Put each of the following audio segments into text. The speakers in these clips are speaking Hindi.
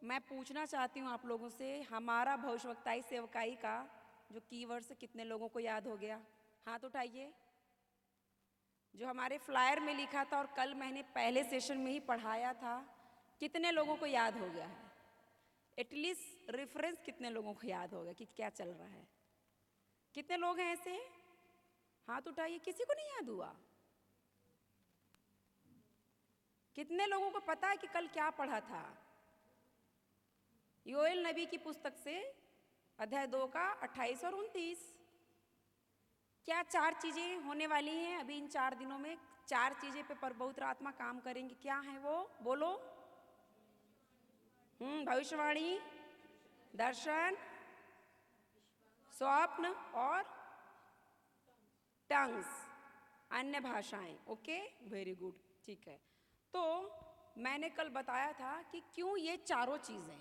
मैं पूछना चाहती हूँ आप लोगों से, हमारा भविष्यवक्ताई सेवकाई का जो कीवर्ड से कितने लोगों को याद हो गया? हाथ उठाइए। जो हमारे फ्लायर में लिखा था और कल मैंने पहले सेशन में ही पढ़ाया था, कितने लोगों को याद हो गया है? एटलीस्ट रेफरेंस कितने लोगों को याद होगा कि क्या चल रहा है? कितने लोग हैं ऐसे? हाथ उठाइए। किसी को नहीं याद हुआ? कितने लोगों को पता है कि कल क्या पढ़ा था? योएल नबी की पुस्तक से अध्याय 2 का 28 और 29। क्या 4 चीजें होने वाली हैं अभी इन 4 दिनों में? 4 चीजें पे पर पवित्र आत्मा काम करेंगे। क्या है वो? बोलो। भविष्यवाणी, दर्शन, स्वप्न और टंग्स, अन्य भाषाएं। ओके, वेरी गुड, ठीक है। तो मैंने कल बताया था कि क्यों ये चारों चीज़ें।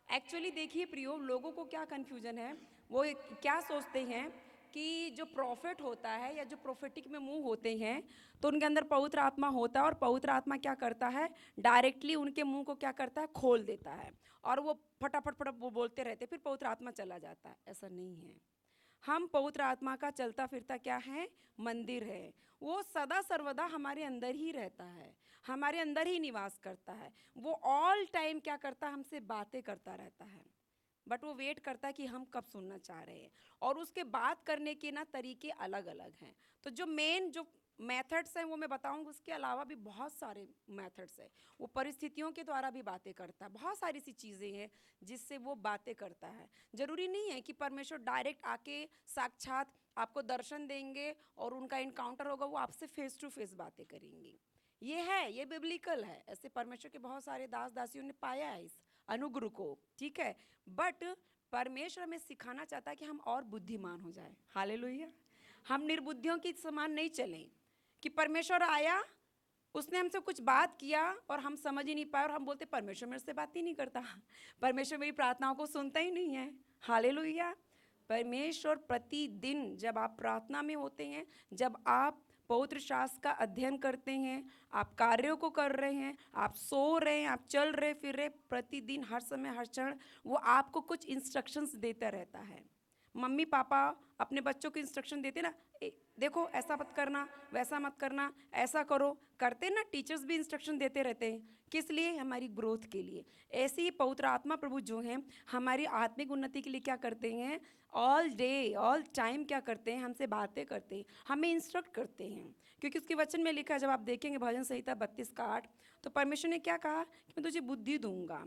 एक्चुअली देखिए प्रियो, लोगों को क्या कन्फ्यूजन है, वो क्या सोचते हैं कि जो प्रॉफिट होता है या जो प्रोफेटिक में मुंह होते हैं तो उनके अंदर पवित्र आत्मा होता है, और पवित्र आत्मा क्या करता है, डायरेक्टली उनके मुंह को क्या करता है, खोल देता है, और वो फटाफट फटाफट वो बोलते रहते, फिर पवित्र आत्मा चला जाता है। ऐसा नहीं है। हम पवित्र आत्मा का चलता फिरता क्या है, मंदिर है। वो सदा सर्वदा हमारे अंदर ही रहता है, हमारे अंदर ही निवास करता है। वो ऑल टाइम क्या करता है, हमसे बातें करता रहता है, बट वो वेट करता है कि हम कब सुनना चाह रहे हैं। और उसके बात करने के ना तरीके अलग अलग हैं। तो जो मेन जो मेथड्स हैं वो मैं बताऊंगी, उसके अलावा भी बहुत सारे मेथड्स हैं। वो परिस्थितियों के द्वारा भी बातें करता है, बहुत सारी सी चीज़ें हैं जिससे वो बातें करता है। जरूरी नहीं है कि परमेश्वर डायरेक्ट आके साक्षात आपको दर्शन देंगे और उनका इनकाउंटर होगा, वो आपसे फेस टू फेस बातें करेंगी। ये है, ये बिब्लिकल है। ऐसे परमेश्वर के बहुत सारे दास दासियों ने पाया है इस अनुग्रह को, ठीक है। बट परमेश्वर हमें सिखाना चाहता है कि हम और बुद्धिमान हो जाए। हालेलुया। हम निर्बुद्धियों की समान नहीं चलें कि परमेश्वर आया, उसने हमसे कुछ बात किया और हम समझ ही नहीं पाए और हम बोलते परमेश्वर मेरे से बात ही नहीं करता, परमेश्वर मेरी प्रार्थनाओं को सुनता ही नहीं है। हालेलुया। परमेश्वर प्रतिदिन जब आप प्रार्थना में होते हैं, जब आप पवित्र शास्त्र का अध्ययन करते हैं, आप कार्यों को कर रहे हैं, आप सो रहे हैं, आप चल रहे फिर रहे, प्रतिदिन हर समय हर क्षण वो आपको कुछ इंस्ट्रक्शंस देता रहता है। मम्मी पापा अपने बच्चों को इंस्ट्रक्शन देते ना, देखो ऐसा मत करना, वैसा मत करना, ऐसा करो, करते ना। टीचर्स भी इंस्ट्रक्शन देते रहते हैं, किस लिए? हमारी ग्रोथ के लिए। ऐसे ही पवित्र आत्मा प्रभु जो हैं हमारी आत्मिक उन्नति के लिए क्या करते हैं, ऑल डे ऑल टाइम क्या करते हैं, हमसे बातें करते हैं, हमें इंस्ट्रक्ट करते हैं। क्योंकि उसके वचन में लिखा है, जब आप देखेंगे भजन संहिता 32 का 8, तो परमेश्वर ने क्या कहा कि मैं तुझे बुद्धि दूंगा,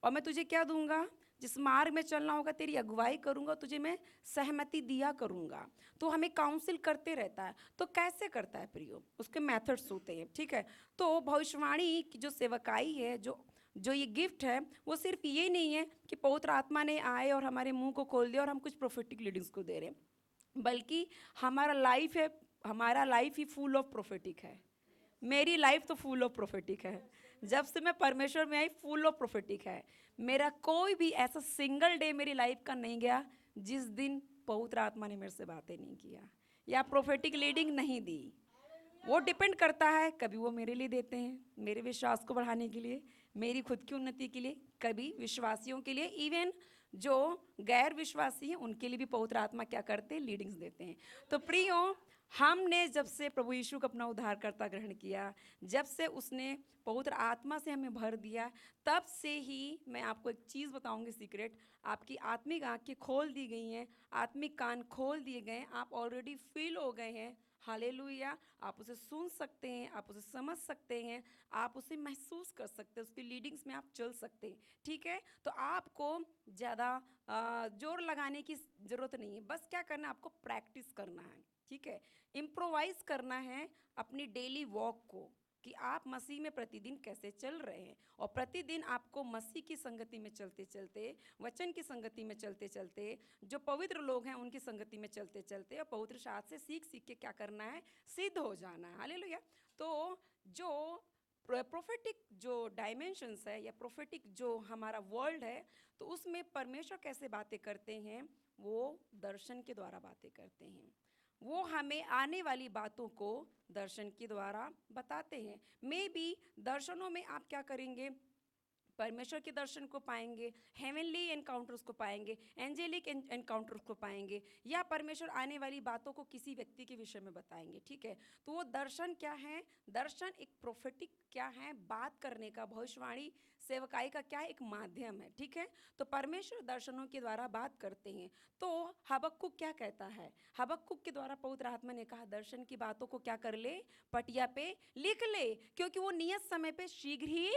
और मैं तुझे क्या दूंगा, जिस मार्ग में चलना होगा तेरी अगुवाई करूंगा, तुझे मैं सहमति दिया करूंगा। तो हमें काउंसिल करते रहता है। तो कैसे करता है प्रियो, उसके मेथड्स होते हैं, ठीक है। तो भविष्यवाणी की जो सेवकाई है, जो जो ये गिफ्ट है, वो सिर्फ ये नहीं है कि पवित्र आत्मा ने आए और हमारे मुंह को खोल दिया और हम कुछ प्रोफेटिक लीडिंग्स को दे रहे हैं, बल्कि हमारा लाइफ है, हमारा life he full of prophetic है। मेरी लाइफ तो फुल ऑफ प्रोफेटिक है। जब से मैं परमेश्वर में आई, फुल ऑफ प्रोफेटिक है। मेरा कोई भी ऐसा सिंगल डे मेरी लाइफ का नहीं गया जिस दिन पवित्र आत्मा ने मेरे से बातें नहीं किया या प्रोफेटिक लीडिंग नहीं दी। वो डिपेंड करता है, कभी वो मेरे लिए देते हैं, मेरे विश्वास को बढ़ाने के लिए, मेरी खुद की उन्नति के लिए, कभी विश्वासियों के लिए, इवन जो गैर विश्वासी हैं उनके लिए भी पवित्र आत्मा क्या करते हैं, लीडिंग्स देते हैं। तो प्रियो, हमने जब से प्रभु यीशु को अपना उद्धारकर्ता ग्रहण किया, जब से उसने पवित्र आत्मा से हमें भर दिया, तब से ही मैं आपको एक चीज़ बताऊंगी सीक्रेट, आपकी आत्मिक आंखें खोल दी गई हैं, आत्मिक कान खोल दिए गए हैं, आप ऑलरेडी फील हो गए हैं। हालेलुया। आप उसे सुन सकते हैं, आप उसे समझ सकते हैं, आप उसे महसूस कर सकते हैं, उसकी लीडिंग्स में आप चल सकते हैं, ठीक है। तो आपको ज़्यादा जोर लगाने की ज़रूरत नहीं है, बस क्या करना है, आपको प्रैक्टिस करना है, ठीक है। इम्प्रोवाइज करना है अपनी डेली वॉक को, कि आप मसीह में प्रतिदिन कैसे चल रहे हैं। और प्रतिदिन आपको मसीह की संगति में चलते चलते, वचन की संगति में चलते चलते, जो पवित्र लोग हैं उनकी संगति में चलते चलते, और पवित्र शास्त्र से सीख सीख के क्या करना है, सिद्ध हो जाना है। हालेलुया। तो जो प्रोफेटिक जो डायमेंशंस है या प्रोफेटिक जो हमारा वर्ल्ड है, तो उसमें परमेश्वर कैसे बातें करते हैं, वो दर्शन के द्वारा बातें करते हैं। वो हमें आने वाली बातों को दर्शन के द्वारा बताते हैं। मे बी दर्शनों में आप क्या करेंगे, परमेश्वर के दर्शन को पाएंगे, हेवनली एनकाउंटर्स को पाएंगे, एंजेलिक एनकाउंटर्स को पाएंगे, या परमेश्वर आने वाली बातों को किसी व्यक्ति के विषय में बताएंगे। ठीक है, तो वो दर्शन क्या है? दर्शन एक प्रोफेटिक क्या है? बात करने का, भविष्यवाणी सेवकाई का क्या एक माध्यम है। ठीक है, तो परमेश्वर दर्शनों के द्वारा बात करते हैं। तो हबक्कुक क्या कहता है? हबक्कुक के द्वारा पवित्र आत्मा ने कहा दर्शन की बातों को क्या कर ले? पटिया पे लिख ले, क्योंकि वो नियत समय पे शीघ्र ही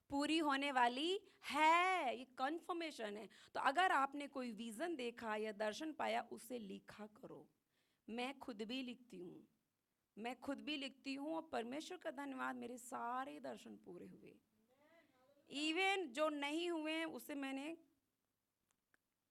पूरी होने वाली है। ये कन्फर्मेशन है। तो अगर आपने कोई विजन देखा या दर्शन पाया, उसे लिखा करो। मैं खुद भी लिखती हूँ और परमेश्वर का धन्यवाद, मेरे सारे दर्शन पूरे हुए। इवन जो नहीं हुए उसे मैंने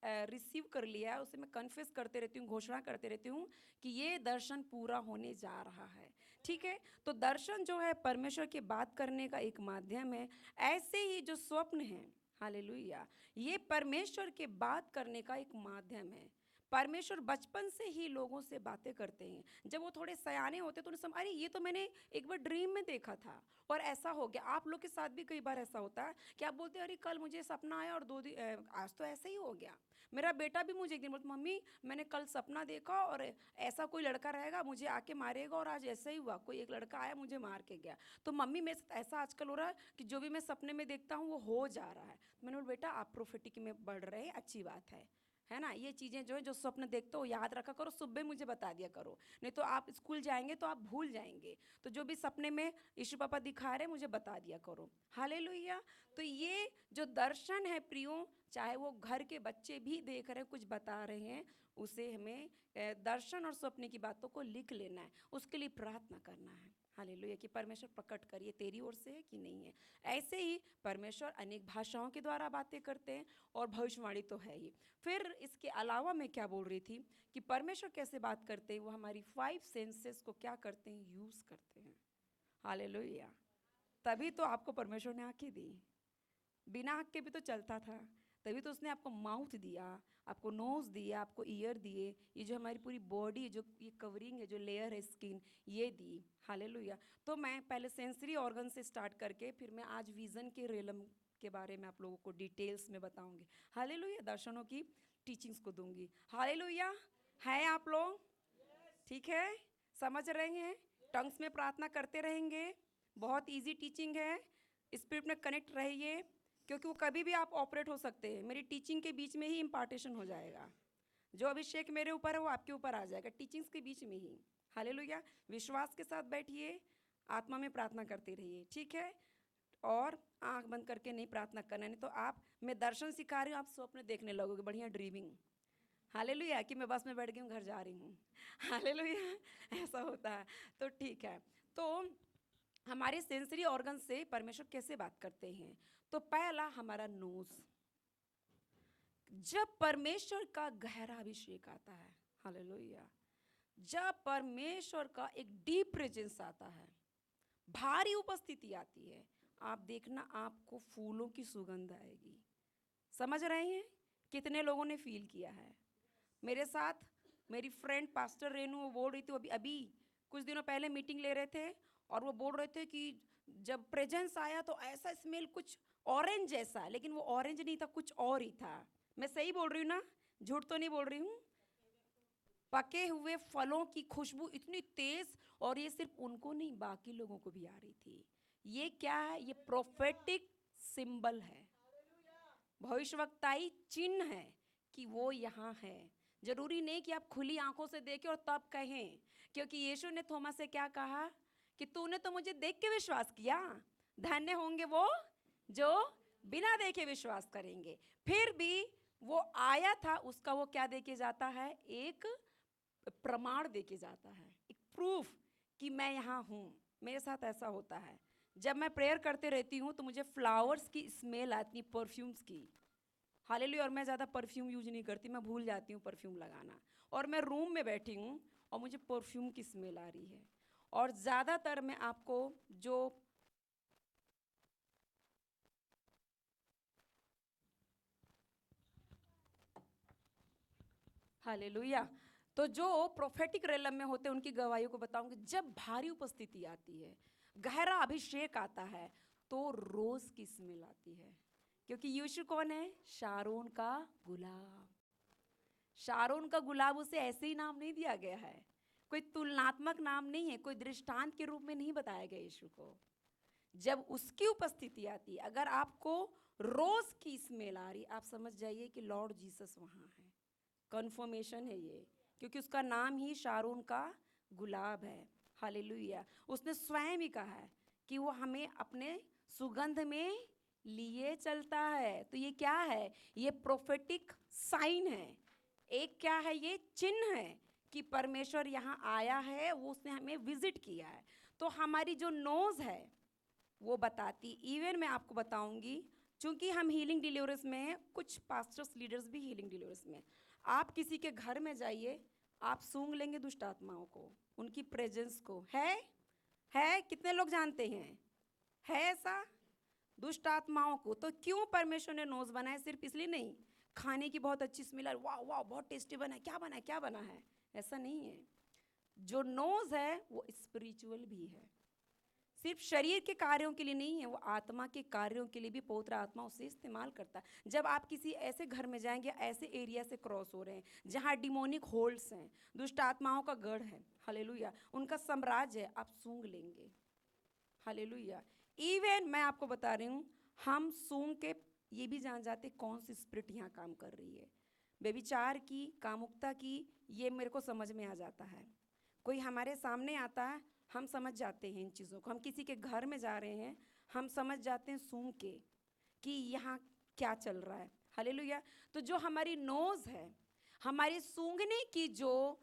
रिसीव कर लिया, उसे मैं कन्फेस करते रहती हूँ, घोषणा करते रहती हूँ कि ये दर्शन पूरा होने जा रहा है। ठीक है, तो दर्शन जो है परमेश्वर की बात करने का एक माध्यम है। ऐसे ही जो स्वप्न है, हालेलुया, ये परमेश्वर के बात करने का एक माध्यम है। परमेश्वर बचपन से ही लोगों से बातें करते हैं। जब वो थोड़े सयाने होते तो उन्हें समझ, अरे ये तो मैंने एक बार ड्रीम में देखा था और ऐसा हो गया। आप लोग के साथ भी कई बार ऐसा होता है कि आप बोलते हैं अरे कल मुझे सपना आया और आज तो ऐसा ही हो गया। मेरा बेटा भी मुझे एक दिन बोलता, मम्मी मैंने कल सपना देखा और ऐसा कोई लड़का रहेगा, मुझे आके मारेगा, और आज ऐसा ही हुआ, कोई एक लड़का आया मुझे मार के गया। तो मम्मी मेरे साथ ऐसा आजकल हो रहा है कि जो भी मैं सपने में देखता हूँ वो हो जा रहा है। मैंने बोला बेटा आप प्रोफेटिक में बढ़ रहे हैं, अच्छी बात है ना। ये चीज़ें जो है, जो स्वप्न देखते हो याद रखा करो, सुबह मुझे बता दिया करो, नहीं तो आप स्कूल जाएंगे तो आप भूल जाएंगे। तो जो भी सपने में यीशु पापा दिखा रहे मुझे बता दिया करो। हालेलुया। तो ये जो दर्शन है प्रियो, चाहे वो घर के बच्चे भी देख रहे हैं, कुछ बता रहे हैं, उसे हमें दर्शन और सपने की बातों को लिख लेना है, उसके लिए प्रार्थना करना है। हालेलुया, कि परमेश्वर प्रकट करिए तेरी ओर से है कि नहीं है। ऐसे ही परमेश्वर अनेक भाषाओं के द्वारा बातें करते हैं और भविष्यवाणी तो है ही। फिर इसके अलावा मैं क्या बोल रही थी कि परमेश्वर कैसे बात करते हैं, वो हमारी 5 सेंसेस को क्या करते हैं? यूज़ करते हैं। हालेलुया। तभी तो आपको परमेश्वर ने आंखें दी, बिना आँख के भी तो चलता था। तभी तो उसने आपको माउथ दिया, आपको नोज़ दिया, आपको ईयर दिए, ये जो हमारी पूरी बॉडी, जो ये कवरिंग है, जो लेयर है स्किन, ये दी। हालेलुया। तो मैं पहले सेंसरी ऑर्गन से स्टार्ट करके फिर मैं आज विज़न के रेलम के बारे में आप लोगों को डिटेल्स में बताऊंगी। हालेलुया। दर्शनों की टीचिंग्स को दूंगी। हालेलुया। है आप लोग ठीक है? समझ रहे हैं? टंग्स में प्रार्थना करते रहेंगे। बहुत इजी टीचिंग है। स्पिरिट में कनेक्ट रहिए, क्योंकि वो कभी भी आप ऑपरेट हो सकते हैं। मेरी टीचिंग के बीच में ही इम्पार्टेशन हो जाएगा। जो अभिषेक मेरे ऊपर है वो आपके ऊपर आ जाएगा, टीचिंग्स के बीच में ही। हालेलुया। विश्वास के साथ बैठिए, आत्मा में प्रार्थना करते रहिए। ठीक है, और आंख बंद करके नहीं प्रार्थना करना, नहीं तो आप, मैं दर्शन सिखा रही हूँ, आप स्वप्न देखने लगोगे, बढ़िया ड्रीमिंग। हालेलुया, कि मैं बस में बैठ गई हूँ, घर जा रही हूँ। हालेलुया, ऐसा होता है। तो ठीक है, तो हमारे सेंसरी ऑर्गन से परमेश्वर कैसे बात करते हैं? तो पहला हमारा नोज। जब परमेश्वर का गहरा अभिषेक आता है, हालेलुया, जब परमेश्वर का एक डीप प्रेजेंस आता है, भारी उपस्थिति आती है, आप देखना आपको फूलों की सुगंध आएगी। समझ रहे हैं? कितने लोगों ने फील किया है? मेरे साथ मेरी फ्रेंड पास्टर रेनू, वो बोल रही थी, अभी अभी कुछ दिनों पहले मीटिंग ले रहे थे और वो बोल रहे थे कि जब प्रेजेंस आया तो ऐसा स्मेल कुछ ऑरेंज जैसा, लेकिन वो ऑरेंज नहीं था, कुछ और ही था। मैं सही बोल रही हूँ ना? झूठ तो नहीं बोल रही हूँ? पके हुए फलों की खुशबू इतनी तेज, और ये सिर्फ उनको नहीं बाकी लोगों को भी आ रही थी। ये क्या है? ये प्रोफेटिक सिंबल है, भविष्यवक्ताई चिन्ह है कि वो यहाँ है। जरूरी नहीं कि आप खुली आंखों से देखें और तब कहें, क्योंकि यीशु ने थोमा से क्या कहा कि तूने तो मुझे देख के विश्वास किया, धन्य होंगे वो जो बिना देखे विश्वास करेंगे। फिर भी वो आया था, उसका वो क्या देके जाता है? एक प्रमाण देके जाता है, एक प्रूफ कि मैं यहाँ हूँ। मेरे साथ ऐसा होता है, जब मैं प्रेयर करते रहती हूँ तो मुझे फ्लावर्स की स्मेल आती, परफ्यूम्स की। हालेलुया। और मैं ज़्यादा परफ्यूम यूज नहीं करती, मैं भूल जाती हूँ परफ्यूम लगाना, और मैं रूम में बैठी हूँ और मुझे परफ्यूम की स्मेल आ रही है। और ज़्यादातर मैं आपको जो हालेलुया, तो जो प्रोफेटिक रेलम में होते हैं उनकी गवाहियों को बताऊंगी। जब भारी उपस्थिति आती है, गहरा अभिषेक आता है, तो रोज की स्मेल आती है। क्योंकि यीशु कौन है? शारोन का गुलाब। शारोन का गुलाब उसे ऐसे ही नाम नहीं दिया गया है, कोई तुलनात्मक नाम नहीं है, कोई दृष्टांत के रूप में नहीं बताया गया यीशु को। जब उसकी उपस्थिति आती है, अगर आपको रोज की स्मेल आ रही, आप समझ जाइए कि लॉर्ड जीसस वहाँ है। कन्फर्मेशन है ये, क्योंकि उसका नाम ही शारोन का गुलाब है। हालेलुया। उसने स्वयं ही कहा है कि वो हमें अपने सुगंध में लिए चलता है। तो ये क्या है? ये प्रोफेटिक साइन है। एक क्या है? ये चिन्ह है कि परमेश्वर यहाँ आया है, वो उसने हमें विजिट किया है। तो हमारी जो नोज है वो बताती। इवन मैं आपको बताऊंगी, चूंकि हम हीलिंग डिलीवरेंस में हैं, कुछ पास्टर्स लीडर्स भी हीलिंग डिलीवरेंस में। आप किसी के घर में जाइए, आप सूंघ लेंगे दुष्ट आत्माओं को, उनकी प्रेजेंस को। है कितने लोग जानते हैं? है ऐसा दुष्ट आत्माओं को। तो क्यों परमेश्वर ने नोज बनाया? सिर्फ इसलिए नहीं खाने की बहुत अच्छी स्मेल आ, वाह वाह बहुत टेस्टी बना है, क्या बना है, ऐसा नहीं है। जो नोज है वो स्पिरिचुअल भी है, सिर्फ शरीर के कार्यों के लिए नहीं है, वो आत्मा के कार्यों के लिए भी पवित्र आत्मा उसे इस्तेमाल करता है। जब आप किसी ऐसे घर में जाएंगे, ऐसे एरिया से क्रॉस हो रहे हैं जहाँ डिमोनिक होल्ड्स हैं, दुष्ट आत्माओं का गढ़ है, हालेलुया, उनका साम्राज्य है, आप सूंघ लेंगे। हालेलुया। इवन मैं आपको बता रही हूँ, हम सूंघ के ये भी जान जाते कौन सी स्पिरिट यहाँ काम कर रही है। व्यभिचार की, कामुकता की, ये मेरे को समझ में आ जाता है। कोई हमारे सामने आता है, हम समझ जाते हैं इन चीज़ों को। हम किसी के घर में जा रहे हैं, हम समझ जाते हैं सूंघ के कि यहाँ क्या चल रहा है। हालेलुया। तो जो हमारी नोज है, हमारी सूंघने की जो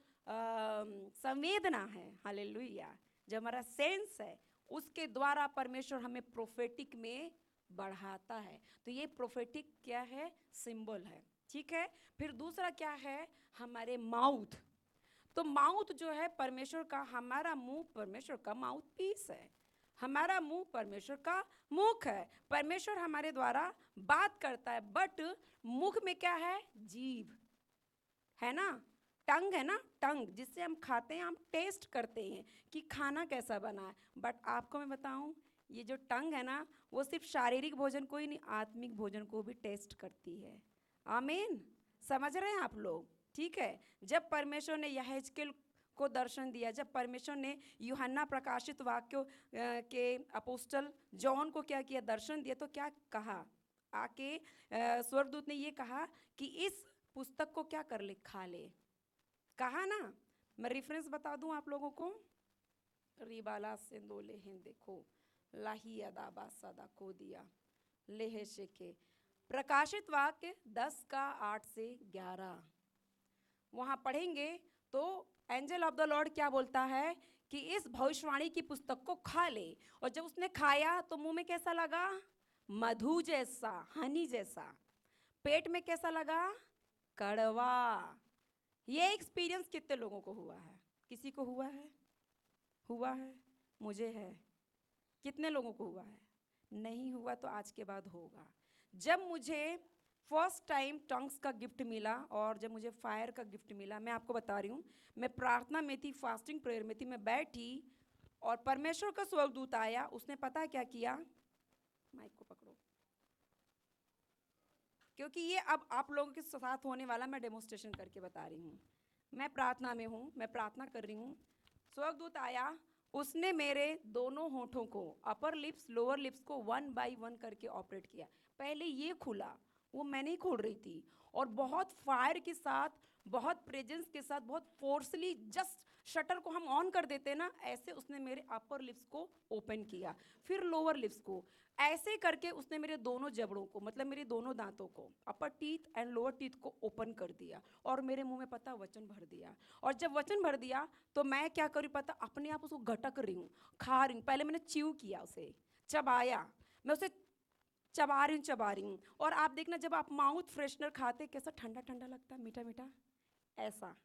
संवेदना है, हालेलुया, जो हमारा सेंस है, उसके द्वारा परमेश्वर हमें प्रोफेटिक में बढ़ाता है। तो ये प्रोफेटिक क्या है? सिंबल है। ठीक है। फिर दूसरा क्या है? हमारे माउथ। तो माउथ जो है परमेश्वर का, हमारा मुंह परमेश्वर का माउथ पीस है, हमारा मुंह परमेश्वर का मुख है। परमेश्वर हमारे द्वारा बात करता है, बट मुख में क्या है? जीभ है ना, टंग है ना, टंग जिससे हम खाते हैं, हम टेस्ट करते हैं कि खाना कैसा बना है। बट आपको मैं बताऊं, ये जो टंग है ना, वो सिर्फ शारीरिक भोजन को ही नहीं, आत्मिक भोजन को भी टेस्ट करती है। आमीन। समझ रहे हैं आप लोग? ठीक है। जब परमेश्वर ने यहेजकेल को दर्शन दिया, जब परमेश्वर ने यूहन्ना प्रकाशित वाक्यों के अपोस्टल जॉन को क्या किया? दर्शन दिया। तो क्या कहा? आके स्वर्गदूत ने ये कहा कि इस पुस्तक को क्या कर ले? खा ले। कहा ना। मैं रेफरेंस बता दूं आप लोगों को। रिबाला सिंदोले हिंद देखो लाही अदाबा सदा को दिया लेहे शेके, प्रकाशित वाक्य 10 का 8 से 11 वहाँ पढ़ेंगे तो एंजल ऑफ द लॉर्ड क्या बोलता है कि इस भविष्यवाणी की पुस्तक को खा ले। और जब उसने खाया तो मुंह में कैसा लगा? मधु जैसा, हनी जैसा। पेट में कैसा लगा? कड़वा। ये एक्सपीरियंस कितने लोगों को हुआ है? किसी को हुआ है? हुआ है? मुझे है। कितने लोगों को हुआ है? नहीं हुआ तो आज के बाद होगा। जब मुझे फर्स्ट टाइम टंग्स का गिफ्ट मिला और जब मुझे फायर का गिफ्ट मिला, मैं आपको बता रही हूँ, मैं प्रार्थना में थी, फास्टिंग प्रेयर में थी, मैं बैठी और परमेश्वर का स्वर्गदूत आया। उसने पता है क्या किया? माइक को पकड़ो, क्योंकि ये अब आप लोगों के साथ होने वाला, मैं डेमोन्स्ट्रेशन करके बता रही हूँ। मैं प्रार्थना में हूँ, मैं प्रार्थना कर रही हूँ, स्वर्गदूत आया, उसने मेरे दोनों होठों को, अपर लिप्स लोअर लिप्स को 1 बाय 1 करके ऑपरेट किया। पहले ये खुला, वो मैं नहीं खोल रही थी, और बहुत फायर के साथ, बहुत प्रेजेंस के साथ, बहुत फोर्सली, जस्ट शटर को हम ऑन कर देते हैं ना, ऐसे उसने मेरे अपर लिप्स को ओपन किया, फिर लोअर लिप्स को, ऐसे करके उसने मेरे दोनों जबड़ों को, मतलब मेरे दोनों दांतों को, अपर टीथ एंड लोअर टीथ को ओपन कर दिया और मेरे मुंह में पता वचन भर दिया। और जब वचन भर दिया तो मैं क्या करी पता? अपने आप उसको घटक रही हूँ, खा रही हूँ। पहले मैंने च्यू किया, उसे चबाया, मैं उसे चबा रही हूँ। और आप देखना, जब आप माउथ फ्रेशनर खाते कैसा ठंडा ठंडा लगता है, मीठा मीठा, ऐसा।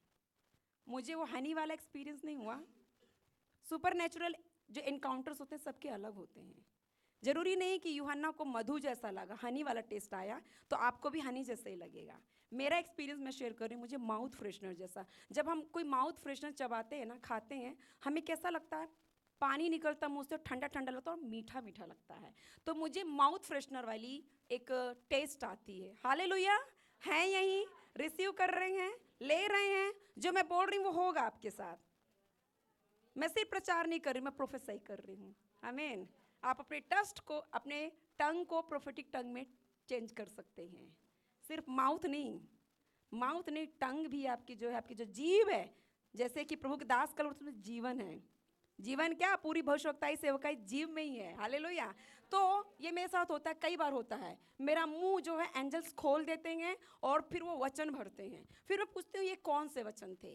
मुझे वो हनी वाला एक्सपीरियंस नहीं हुआ। सुपर नेचुरल जो एनकाउंटर्स होते हैं सबके अलग होते हैं। जरूरी नहीं कि यूहन्ना को मधु जैसा लगा, हनी वाला टेस्ट आया तो आपको भी हनी जैसा ही लगेगा। मेरा एक्सपीरियंस मैं शेयर कर रही हूँ, मुझे माउथ फ्रेशनर जैसा। जब हम कोई माउथ फ्रेशनर चबाते हैं ना, खाते हैं, हमें कैसा लगता है? पानी निकलता मुँह से, ठंडा ठंडा लगता है और मीठा मीठा लगता है। तो मुझे माउथ फ्रेशनर वाली एक टेस्ट आती है। हालेलुया, हैं यहीं, रिसीव कर रहे हैं, ले रहे हैं? जो मैं बोल रही हूँ वो होगा आपके साथ। मैं सिर्फ प्रचार नहीं कर रही, मैं प्रोफेसाई कर रही हूँ। आमीन। आप अपने टस्ट को, अपने टंग को प्रोफेटिक टंग में चेंज कर सकते हैं। सिर्फ माउथ नहीं, माउथ नहीं, टंग भी आपकी जो है, आपकी जो जीभ है, जैसे कि प्रभु के दास का उसमें जीवन है। जीवन क्या? पूरी भविष्यवक्ताई सेवकाई जीव में ही है। हालेलुया। तो ये मेरे साथ होता है, कई बार होता है। मेरा मुंह जो है एंजल्स खोल देते हैं और फिर वो वचन भरते हैं। फिर मैं पूछती हूँ ये कौन से वचन थे?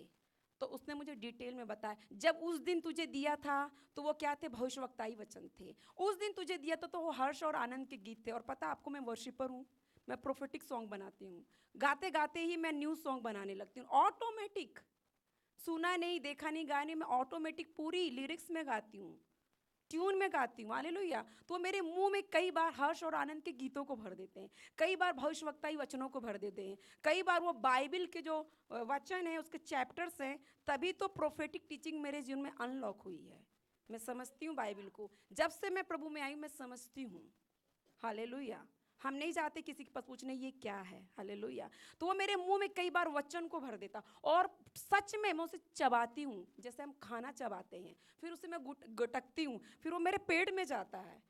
तो उसने मुझे डिटेल में बताया, जब उस दिन तुझे दिया था तो वो क्या थे? भविष्यवक्ताई वचन थे। उस दिन तुझे दिया था तो वो हर्ष और आनंद के गीत थे। और पता आपको, मैं वर्शिपर हूँ, मैं प्रोफेटिक सॉन्ग बनाती हूँ। गाते गाते ही मैं न्यू सॉन्ग बनाने लगती हूँ, ऑटोमेटिक। सुना नहीं, देखा नहीं, गाने में ऑटोमेटिक पूरी लिरिक्स में गाती हूँ, ट्यून में गाती हूँ। हालेलुया। तो मेरे मुंह में कई बार हर्ष और आनंद के गीतों को भर देते हैं, कई बार भविष्यवक्ताई वचनों को भर देते हैं, कई बार वो बाइबल के जो वचन है उसके चैप्टर्स हैं। तभी तो प्रोफेटिक टीचिंग मेरे जीवन में अनलॉक हुई है। मैं समझती हूँ बाइबल को, जब से मैं प्रभु में आई मैं समझती हूँ। हालेलुया। हम नहीं जाते किसी के पास पूछने ये क्या है। हालेलुया। तो वो मेरे मुंह में कई बार वचन को भर देता, और सच में मैं उसे चबाती हूँ, जैसे हम खाना चबाते हैं, फिर उसे मैं गुटकती हूँ, फिर वो मेरे पेट में जाता है।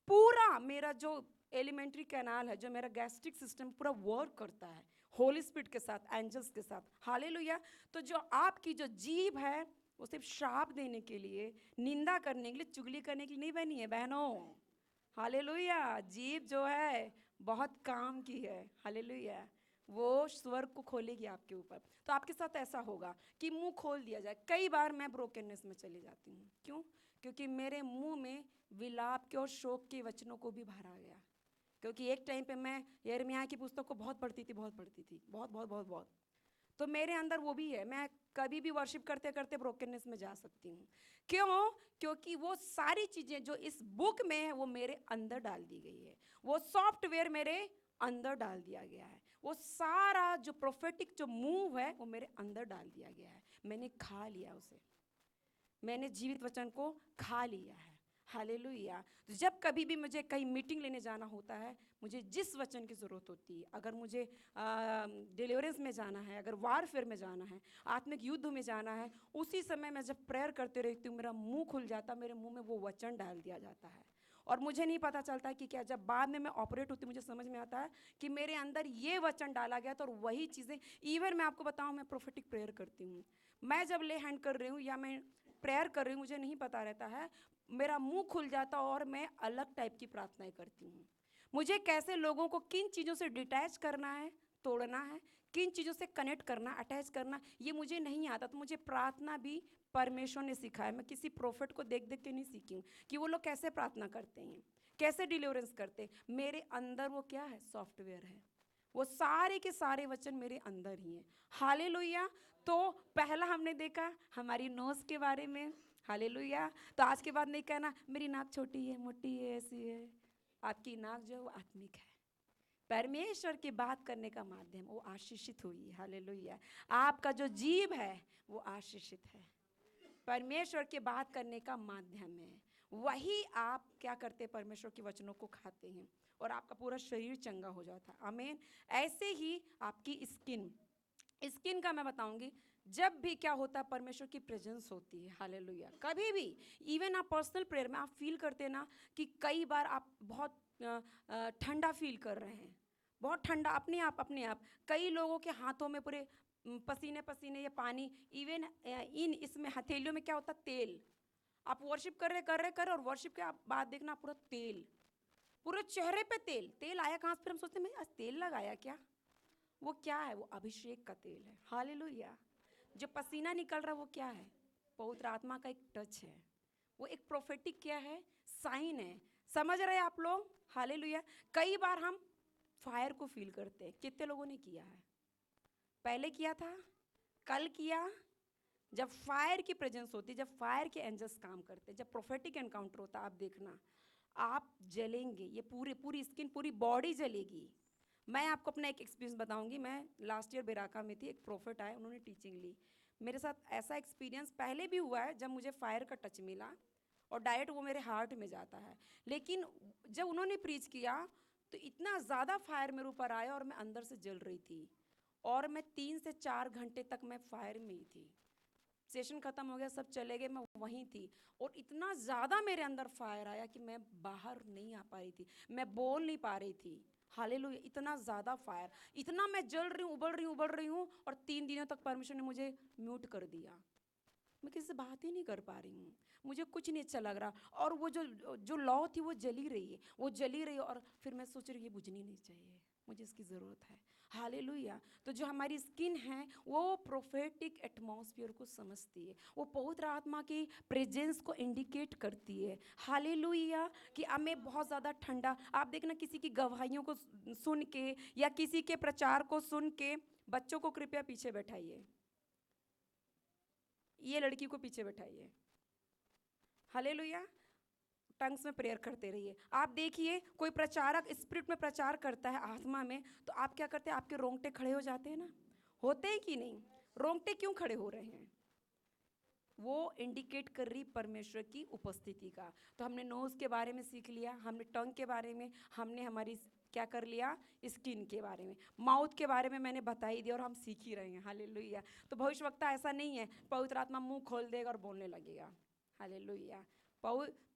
पूरा मेरा जो एलिमेंट्री कैनाल है, जो मेरा गैस्ट्रिक सिस्टम पूरा वर्क करता है होली स्पिरिट के साथ, एंजल्स के साथ। हालेलुया। तो जो आपकी जो जीभ है वो सिर्फ श्राप देने के लिए, निंदा करने के लिए, चुगली करने के लिए नहीं बनी है बहनों। हालेलुया। जीभ जो है बहुत काम की है। हालेलुया। वो स्वर्ग को खोलेगी आपके ऊपर। तो आपके साथ ऐसा होगा कि मुंह खोल दिया जाए। कई बार मैं ब्रोकननेस में चली जाती हूँ। क्यों? क्योंकि मेरे मुंह में विलाप के और शोक के वचनों को भी भरा गया। क्योंकि एक टाइम पे मैं यिर्मयाह की पुस्तक को बहुत पढ़ती थी, बहुत पढ़ती थी, बहुत बहुत बहुत बहुत। तो मेरे अंदर वो भी है, मैं कभी भी वर्शिप करते करते ब्रोकननेस में जा सकती हूँ। क्यों? क्योंकि वो सारी चीज़ें जो इस बुक में है वो मेरे अंदर डाल दी गई है, वो सॉफ्टवेयर मेरे अंदर डाल दिया गया है, वो सारा जो प्रोफेटिक जो मूव है वो मेरे अंदर डाल दिया गया है। मैंने खा लिया उसे, मैंने जीवित वचन को खा लिया है। हालेलुया। तो जब कभी भी मुझे कहीं मीटिंग लेने जाना होता है, मुझे जिस वचन की ज़रूरत होती है, अगर मुझे डिलीवरेंस में जाना है, अगर वारफेयर में जाना है, आत्मिक युद्ध में जाना है, उसी समय मैं जब प्रेयर करते रहती हूँ, मेरा मुंह खुल जाता, मेरे मुंह में वो वचन डाल दिया जाता है। और मुझे नहीं पता चलता कि क्या, जब बाद में मैं ऑपरेट होती मुझे समझ में आता है कि मेरे अंदर ये वचन डाला गया था। और वही चीज़ें, इवन मैं आपको बताऊँ, मैं प्रोफेटिक प्रेयर करती हूँ, मैं जब ले हैंड कर रही हूँ या मैं प्रेयर कर रही हूँ, मुझे नहीं पता रहता है, मेरा मुंह खुल जाता और मैं अलग टाइप की प्रार्थनाएं करती हूँ। मुझे कैसे लोगों को किन चीज़ों से डिटैच करना है, तोड़ना है, किन चीज़ों से कनेक्ट करना, अटैच करना, ये मुझे नहीं आता। तो मुझे प्रार्थना भी परमेश्वर ने सिखाया। मैं किसी प्रोफेट को देख देख के नहीं सीखी हूँ कि वो लोग कैसे प्रार्थना करते हैं, कैसे डिलीवरेंस करते हैं। मेरे अंदर वो क्या है? सॉफ्टवेयर है। वो सारे के सारे वचन मेरे अंदर ही हैं। हालेलुया। तो पहला हमने देखा हमारी नोज के बारे में। हालेलुया। तो आज के बाद नहीं कहना मेरी नाक छोटी है, मोटी है, ऐसी है। आपकी नाक जो है वो आत्मिक है, परमेश्वर की बात करने का माध्यम, वो आशीषित हुई है। हालेलुया। आपका जो जीभ है वो आशीषित है, परमेश्वर की बात करने का माध्यम है। वही आप क्या करते? परमेश्वर के वचनों को खाते हैं और आपका पूरा शरीर चंगा हो जाता है। आमीन। ऐसे ही आपकी स्किन, स्किन का मैं बताऊंगी। जब भी क्या होता है, परमेश्वर की प्रेजेंस होती है। हालेलुया। कभी भी, इवन आप पर्सनल प्रेयर में आप फील करते हैं ना कि कई बार आप बहुत ठंडा फील कर रहे हैं, बहुत ठंडा अपने आप। कई लोगों के हाथों में पूरे पसीने पसीने या पानी, इवन इन इसमें हथेलियों में क्या होता है? तेल। आप वर्शिप कर रहे और वर्शिप के बाद देखना पूरा तेल, पूरे चेहरे पे तेल। तेल आया कहाँ से? फिर हम सोचते हैं आज तेल लगाया क्या? वो क्या है? वो अभिषेक का तेल है। हालेलुया। जो पसीना निकल रहा है वो क्या है? पवित्र आत्मा का एक टच है। वो एक प्रोफेटिक क्या है? साइन है। समझ रहे हैं आप लोग? हालेलुया। कई बार हम फायर को फील करते हैं। कितने लोगों ने किया है? पहले किया था, कल किया। जब फायर की प्रेजेंस होती है, जब फायर के एंजल्स काम करते हैं, जब प्रोफेटिक एनकाउंटर होता है, आप देखना आप जलेंगे। ये पूरी स्किन, पूरी बॉडी जलेगी। मैं आपको अपना एक एक्सपीरियंस बताऊंगी। मैं लास्ट ईयर बेराका में थी, एक प्रोफेट आए, उन्होंने टीचिंग ली। मेरे साथ ऐसा एक्सपीरियंस पहले भी हुआ है जब मुझे फायर का टच मिला और डायरेक्ट वो मेरे हार्ट में जाता है। लेकिन जब उन्होंने प्रीच किया तो इतना ज़्यादा फायर मेरे ऊपर आया और मैं अंदर से जल रही थी, और मैं 3 से 4 घंटे तक मैं फायर में ही थी। सेशन ख़त्म हो गया, सब चले गए, मैं वहीं थी, और इतना ज़्यादा मेरे अंदर फायर आया कि मैं बाहर नहीं आ पा रही थी, मैं बोल नहीं पा रही थी। हालेलुया, इतना ज़्यादा फायर, इतना मैं जल रही हूँ, उबल रही हूँ, और 3 दिनों तक परमेश्वर ने मुझे म्यूट कर दिया। मैं किसी से बात ही नहीं कर पा रही हूँ, मुझे कुछ नहीं अच्छा लग रहा, और वो जो जो लौ थी वो जली रही है, वो जली रही है, और फिर मैं सोच रही हूँ ये बुझनी नहीं चाहिए, मुझे इसकी ज़रूरत है। हालेलुया। तो जो हमारी स्किन है वो प्रोफेटिक एटमॉस्फेयर को समझती है, वो पवित्र आत्मा की प्रेजेंस को इंडिकेट करती है। हालेलुया। कि हमें बहुत ज़्यादा ठंडा, आप देखना किसी की गवाहियों को सुन के या किसी के प्रचार को सुन के, बच्चों को कृपया पीछे बैठाइए, ये लड़की को पीछे बैठाइए। हालेलुया। टंग्स में प्रेयर करते रहिए। आप देखिए कोई प्रचारक स्पिरिट में प्रचार करता है आत्मा में, तो आप क्या करते हैं, आपके रोंगटे खड़े हो जाते हैं ना, होते हैं कि नहीं? रोंगटे क्यों खड़े हो रहे हैं? वो इंडिकेट कर रही परमेश्वर की उपस्थिति का। तो हमने नोज के बारे में सीख लिया, हमने टंग के बारे में, हमने हमारी क्या कर लिया, स्किन के बारे में, माउथ के बारे में मैंने बता ही दिया, और हम सीख ही रहे हैं। हालेलुया। तो भविष्यवक्ता ऐसा नहीं है पवित्र आत्मा मुंह खोल देगा और बोलने लगेगा। हालेलुया।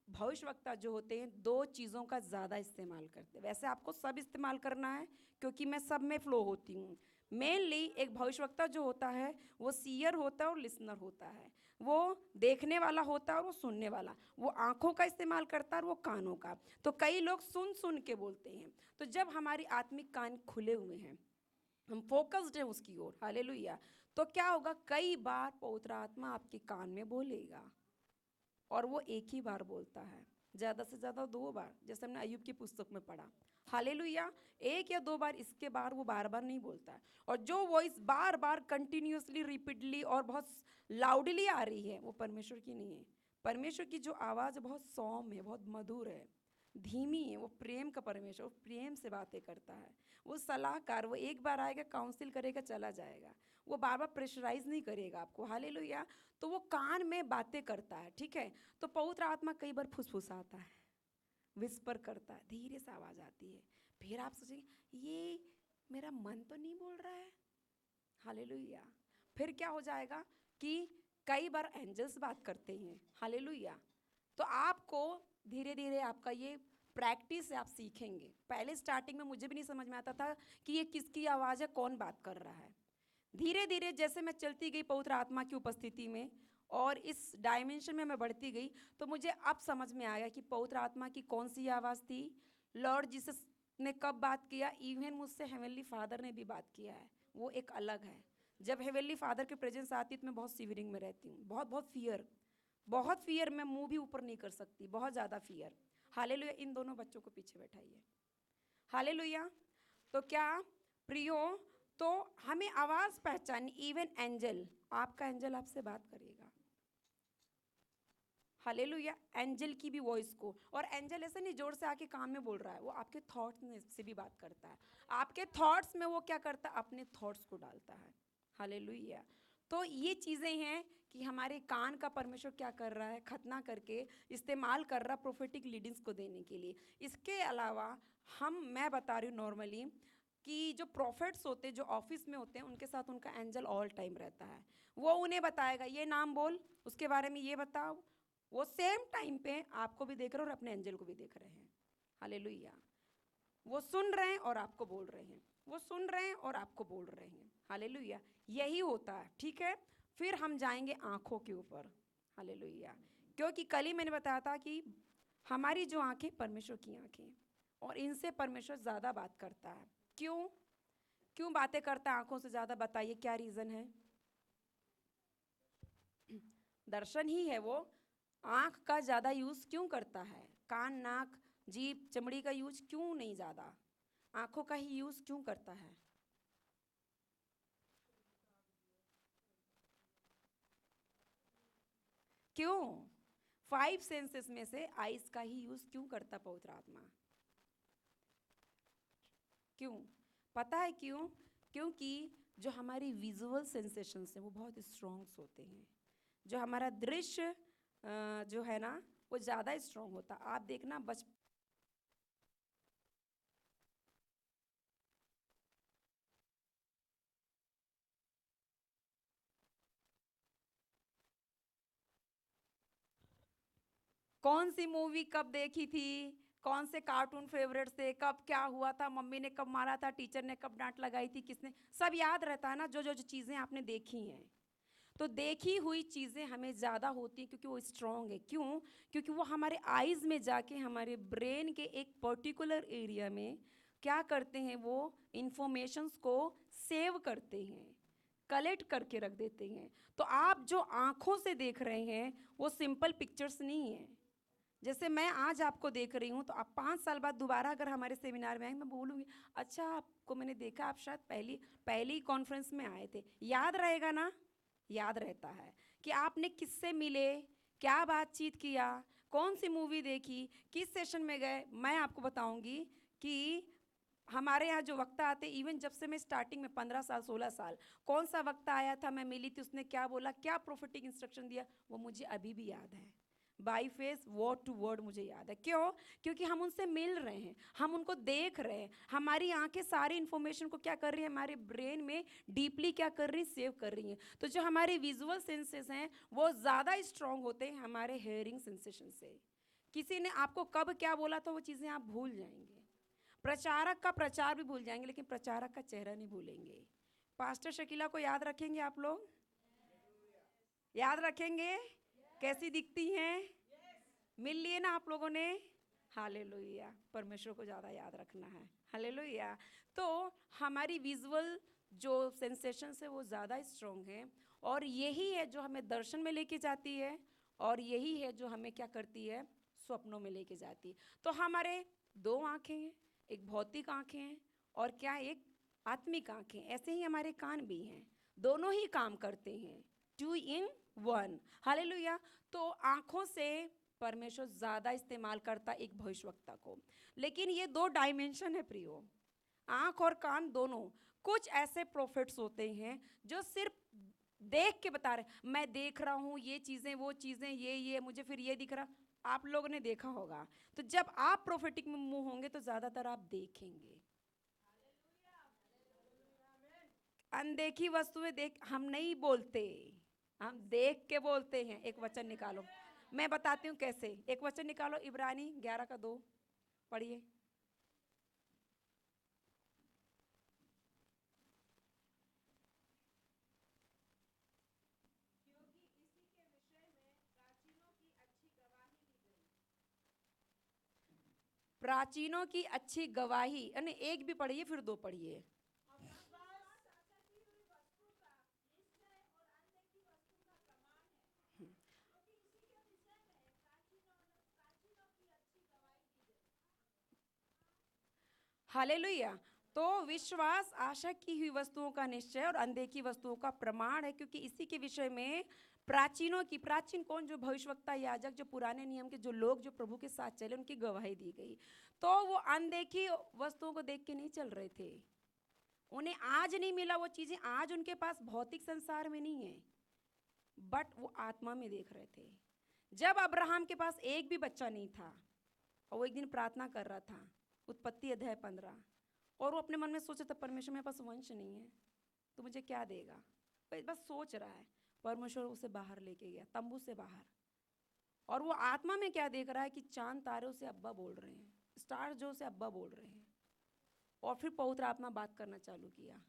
भविष्यवक्ता जो होते हैं 2 चीज़ों का ज़्यादा इस्तेमाल करते हैं। वैसे आपको सब इस्तेमाल करना है क्योंकि मैं सब में फ्लो होती हूँ। मेनली एक भविष्यवक्ता जो होता है वो सीयर होता है और लिसनर होता है, वो देखने वाला होता है और वो सुनने वाला, वो आंखों का इस्तेमाल करता है और वो कानों का। तो कई लोग सुन सुन के बोलते हैं, तो जब हमारी आत्मिक कान खुले हुए हैं, हम फोकस्ड हैं उसकी ओर, हालेलुया, तो क्या होगा, कई बार पवित्र आत्मा आपके कान में बोलेगा, और वो एक ही बार बोलता है, ज़्यादा से ज़्यादा 2 बार, जैसे हमने अय्यूब की पुस्तक में पढ़ा। हालेलुया। 1 या 2 बार, इसके बार वो बार बार नहीं बोलता है। और जो वॉइस बार बार कंटिन्यूसली रिपीटली और बहुत लाउडली आ रही है वो परमेश्वर की नहीं है। परमेश्वर की जो आवाज़ बहुत सौम्य है, बहुत मधुर है, धीमी है, वो प्रेम का परमेश्वर, वो प्रेम से बातें करता है। वो सलाहकार, वो एक बार आएगा, काउंसिल करेगा, चला जाएगा, वो बार बार प्रेशराइज नहीं करेगा आपको। हालेलुया। तो वो कान में बातें करता है, ठीक है। तो पवित्र आत्मा कई बार फुसफुसाता है, विस्पर करता है, धीरे से आवाज़ आती है, फिर आप सोचेंगे ये मेरा मन तो नहीं बोल रहा है। हालेलुया। फिर क्या हो जाएगा कि कई बार एंजल्स बात करते हैं। हालेलुया। तो आपको धीरे धीरे आपका ये प्रैक्टिस से आप सीखेंगे। पहले स्टार्टिंग में मुझे भी नहीं समझ में आता था कि ये किसकी आवाज़ है, कौन बात कर रहा है। धीरे धीरे जैसे मैं चलती गई पवित्र आत्मा की उपस्थिति में और इस डायमेंशन में मैं बढ़ती गई, तो मुझे अब समझ में आया कि पवित्र आत्मा की कौन सी आवाज़ थी, लॉर्ड जीसस ने कब बात किया, इवन मुझसे हेवनली फादर ने भी बात किया है, वो एक अलग है। जब हेवनली फादर की प्रेजेंस आती है तो मैं बहुत सीवरिंग में रहती हूँ, बहुत फियर, मैं मुंह भी ऊपर नहीं कर सकती, बहुत ज़्यादा फियर। हालेलुया। इन दोनों बच्चों को पीछे बैठाइए। हालेलुया। तो क्या प्रियो, तो हमें आवाज़ पहचानी, इवन एंजल, आपका एंजल आपसे बात करेगा। हालेलुया। एंजल की भी वॉइस को, और एंजल ऐसे नहीं जोर से आके कान में बोल रहा है, वो आपके थॉट्स में से भी बात करता है। आपके थॉट्स में वो क्या करता है, अपने थॉट्स को डालता है। हालेलुया। तो ये चीज़ें हैं कि हमारे कान का परमेश्वर क्या कर रहा है, खतना करके इस्तेमाल कर रहा प्रोफेटिक लीडिंग्स को देने के लिए। इसके अलावा मैं बता रही हूँ नॉर्मली कि जो प्रॉफिट्स होते हैं, जो ऑफिस में होते हैं, उनके साथ उनका एंजल ऑल टाइम रहता है। वो उन्हें बताएगा ये नाम बोल, उसके बारे में ये बताओ। वो सेम टाइम पे आपको भी देख रहे हैं और अपने एंजल को भी देख रहे हैं। हालेलुया। वो सुन रहे हैं और आपको बोल रहे हैं, वो सुन रहे हैं और आपको बोल रहे हैं। हालेलुया। यही होता है, ठीक है। फिर हम जाएंगे आँखों के ऊपर। हालेलुया। क्योंकि कल ही मैंने बताया था कि हमारी जो आँखें परमेश्वर की आँखें, और इनसे परमेश्वर ज़्यादा बात करता है। क्यों क्यों बातें करता है आँखों से ज़्यादा, बताइए क्या रीज़न है? दर्शन ही है वो। आँख का ज़्यादा यूज़ क्यों करता है, कान, नाक, जीभ, चमड़ी का यूज क्यों नहीं ज़्यादा, आँखों का ही यूज़ क्यों करता है? क्यों? 5 सेंसेस में से आइज का ही यूज़ क्यों करता पवित्र आत्मा? क्यों? पता है क्यों? क्योंकि जो हमारी विजुअल सेंसेशंस हैं वो बहुत स्ट्रॉन्ग्स होते हैं। जो हमारा दृश्य जो है ना, वो ज़्यादा स्ट्रांग होता। आप देखना कौन सी मूवी कब देखी थी, कौन से कार्टून फेवरेट से, कब क्या हुआ था, मम्मी ने कब मारा था, टीचर ने कब डांट लगाई थी, किसने, सब याद रहता है ना, जो जो चीज़ें आपने देखी हैं। तो देखी हुई चीज़ें हमें ज़्यादा होती हैं क्योंकि वो स्ट्रॉन्ग है। क्यों? क्योंकि वो हमारे आइज़ में जाके हमारे ब्रेन के एक पर्टिकुलर एरिया में क्या करते हैं, वो इंफॉर्मेशंस को सेव करते हैं, कलेक्ट करके रख देते हैं। तो आप जो आँखों से देख रहे हैं वो सिंपल पिक्चर्स नहीं है। जैसे मैं आज आपको देख रही हूँ, तो आप 5 साल बाद दोबारा अगर हमारे सेमिनार में आए, मैं बोलूँगी अच्छा आपको मैंने देखा, आप शायद पहली कॉन्फ्रेंस में आए थे। याद रहेगा ना? याद रहता है कि आपने किससे मिले, क्या बातचीत किया, कौन सी मूवी देखी, किस सेशन में गए। मैं आपको बताऊंगी कि हमारे यहाँ जो वक्ता आते, इवन जब से मैं स्टार्टिंग में 15 साल 16 साल, कौन सा वक्ता आया था, मैं मिली थी, उसने क्या बोला, क्या प्रोफेटिक इंस्ट्रक्शन दिया, वो मुझे अभी भी याद है। By face, word to word मुझे याद है। क्यों? क्योंकि हम उनसे मिल रहे हैं, हम उनको देख रहे हैं। हमारी आंखें सारी इंफॉर्मेशन को क्या कर रही है, हमारे ब्रेन में डीपली क्या कर रही है, सेव कर रही हैं। तो जो हमारे विजुअल सेंसेस हैं वो ज़्यादा स्ट्रांग होते हैं हमारे हेयरिंग सेंसेशन से। किसी ने आपको कब क्या बोला था वो चीज़ें आप भूल जाएंगे। प्रचारक का प्रचार भी भूल जाएंगे, लेकिन प्रचारक का चेहरा नहीं भूलेंगे। पास्टर शकीला को याद रखेंगे आप लोग? याद रखेंगे कैसी दिखती हैं? मिल लिए ना आप लोगों ने? हालेलुया। परमेश्वर को ज़्यादा याद रखना है। हालेलुया। तो हमारी विजुअल जो सेंसेशंस है वो ज़्यादा स्ट्रॉन्ग है, और यही है जो हमें दर्शन में लेके जाती है, और यही है जो हमें क्या करती है, स्वप्नों में लेके जाती है। तो हमारे दो आँखें हैं, एक भौतिक आँखें हैं और क्या, एक आत्मिक आँखें। ऐसे ही हमारे कान भी हैं, दोनों ही काम करते हैं, 2 in 1। हालेलुया। तो आँखों से परमेश्वर ज़्यादा इस्तेमाल करता एक भविष्यवक्ता को। लेकिन ये दो डायमेंशन है प्रियो, आँख और कान दोनों। कुछ ऐसे प्रोफेट्स होते हैं जो सिर्फ देख के बता रहे, मैं देख रहा हूँ ये चीज़ें, वो चीज़ें, ये मुझे फिर ये दिख रहा। आप लोगों ने देखा होगा, तो जब आप प्रोफेटिक में मूव होंगे तो ज़्यादातर आप देखेंगे। अनदेखी वस्तुएं देख हम नहीं बोलते, हम देख के बोलते हैं। एक वचन निकालो, मैं बताती हूँ कैसे। एक वचन निकालो, इब्रानी 11 का 2 पढ़िए। प्राचीनों की अच्छी गवाही, यानी एक भी पढ़िए फिर 2 पढ़िए। हालेलुया। तो विश्वास आशा की हुई वस्तुओं का निश्चय और अनदेखी वस्तुओं का प्रमाण है, क्योंकि इसी के विषय में प्राचीनों की, प्राचीन कौन, जो भविष्यवक्ता याजक, जो पुराने नियम के जो लोग जो प्रभु के साथ चले, उनकी गवाही दी गई। तो वो अनदेखी वस्तुओं को देख के नहीं चल रहे थे, उन्हें आज नहीं मिला वो चीज़ें, आज उनके पास भौतिक संसार में नहीं है, बट वो आत्मा में देख रहे थे। जब अब्राहम के पास एक भी बच्चा नहीं था और वो एक दिन प्रार्थना कर रहा था, उत्पत्ति अध्याय 15, और वो अपने मन में सोचा था, परमेश्वर मेरे पास वंश नहीं है तो मुझे क्या देगा, बस सोच रहा है। परमेश्वर उसे बाहर लेके गया, तंबू से बाहर, और वो आत्मा में क्या देख रहा है कि चांद तारे उसे अब्बा बोल रहे हैं, स्टार जो उसे अब्बा बोल रहे हैं। और फिर पवित्र आत्मा बात करना चालू किया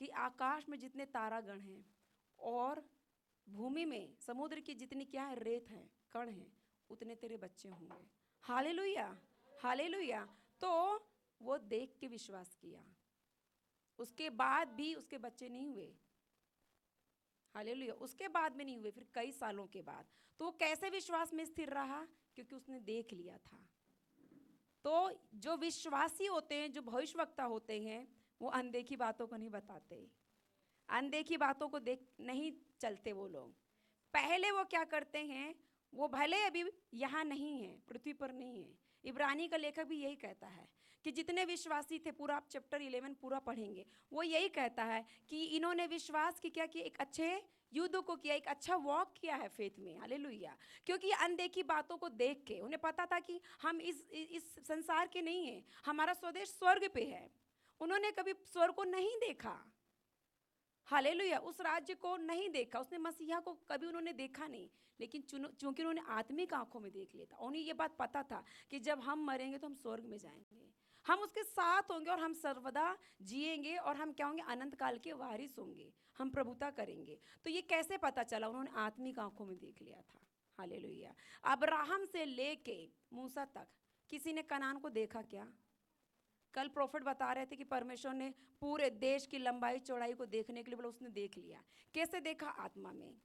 कि आकाश में जितने तारागण हैं और भूमि में समुद्र की जितनी क्या है, रेत है, कण हैं, उतने तेरे बच्चे होंगे। हालेलुया। हालेलुया। तो वो देख के विश्वास किया, उसके बाद भी उसके बच्चे नहीं हुए। हालेलुया। उसके बाद में नहीं हुए, फिर कई सालों के बाद। तो वो कैसे विश्वास में स्थिर रहा? क्योंकि उसने देख लिया था। तो जो विश्वासी होते हैं, जो भविष्यवक्ता होते हैं, वो अनदेखी बातों को नहीं बताते, अनदेखी बातों को देख नहीं चलते वो लोग। पहले वो क्या करते हैं, वो भले अभी यहाँ नहीं है, पृथ्वी पर नहीं है। इब्रानी का लेखक भी यही कहता है कि जितने विश्वासी थे, पूरा आप चैप्टर 11 पूरा पढ़ेंगे, वो यही कहता है कि इन्होंने विश्वास की क्या, कि एक अच्छे युद्धों को किया, एक अच्छा वॉक किया है फेथ में, हालेलुया। क्योंकि अनदेखी बातों को देख के उन्हें पता था कि हम इस संसार के नहीं हैं, हमारा स्वदेश स्वर्ग पे है। उन्होंने कभी स्वर्ग को नहीं देखा, हालेलुया, उस राज्य को नहीं देखा, उसने मसीहा को कभी उन्होंने देखा नहीं, लेकिन चूंकि उन्होंने आत्मिक आंखों में देख लिया था, उन्हें ये बात पता था कि जब हम मरेंगे तो हम स्वर्ग में जाएंगे, हम उसके साथ होंगे और हम सर्वदा जिएंगे और हम क्या होंगे, अनंत काल के वारिस होंगे, हम प्रभुता करेंगे। तो ये कैसे पता चला, उन्होंने आत्मिक आंखों में देख लिया था, हालेलुया। अब्राहम से लेके मूसा तक किसी ने कनान को देखा क्या? कल प्रॉफिट बता रहे थे कि परमेश्वर ने पूरे देश की लंबाई चौड़ाई को देखने के लिए बोला, उसने देख लिया। कैसे देखा? आत्मा में,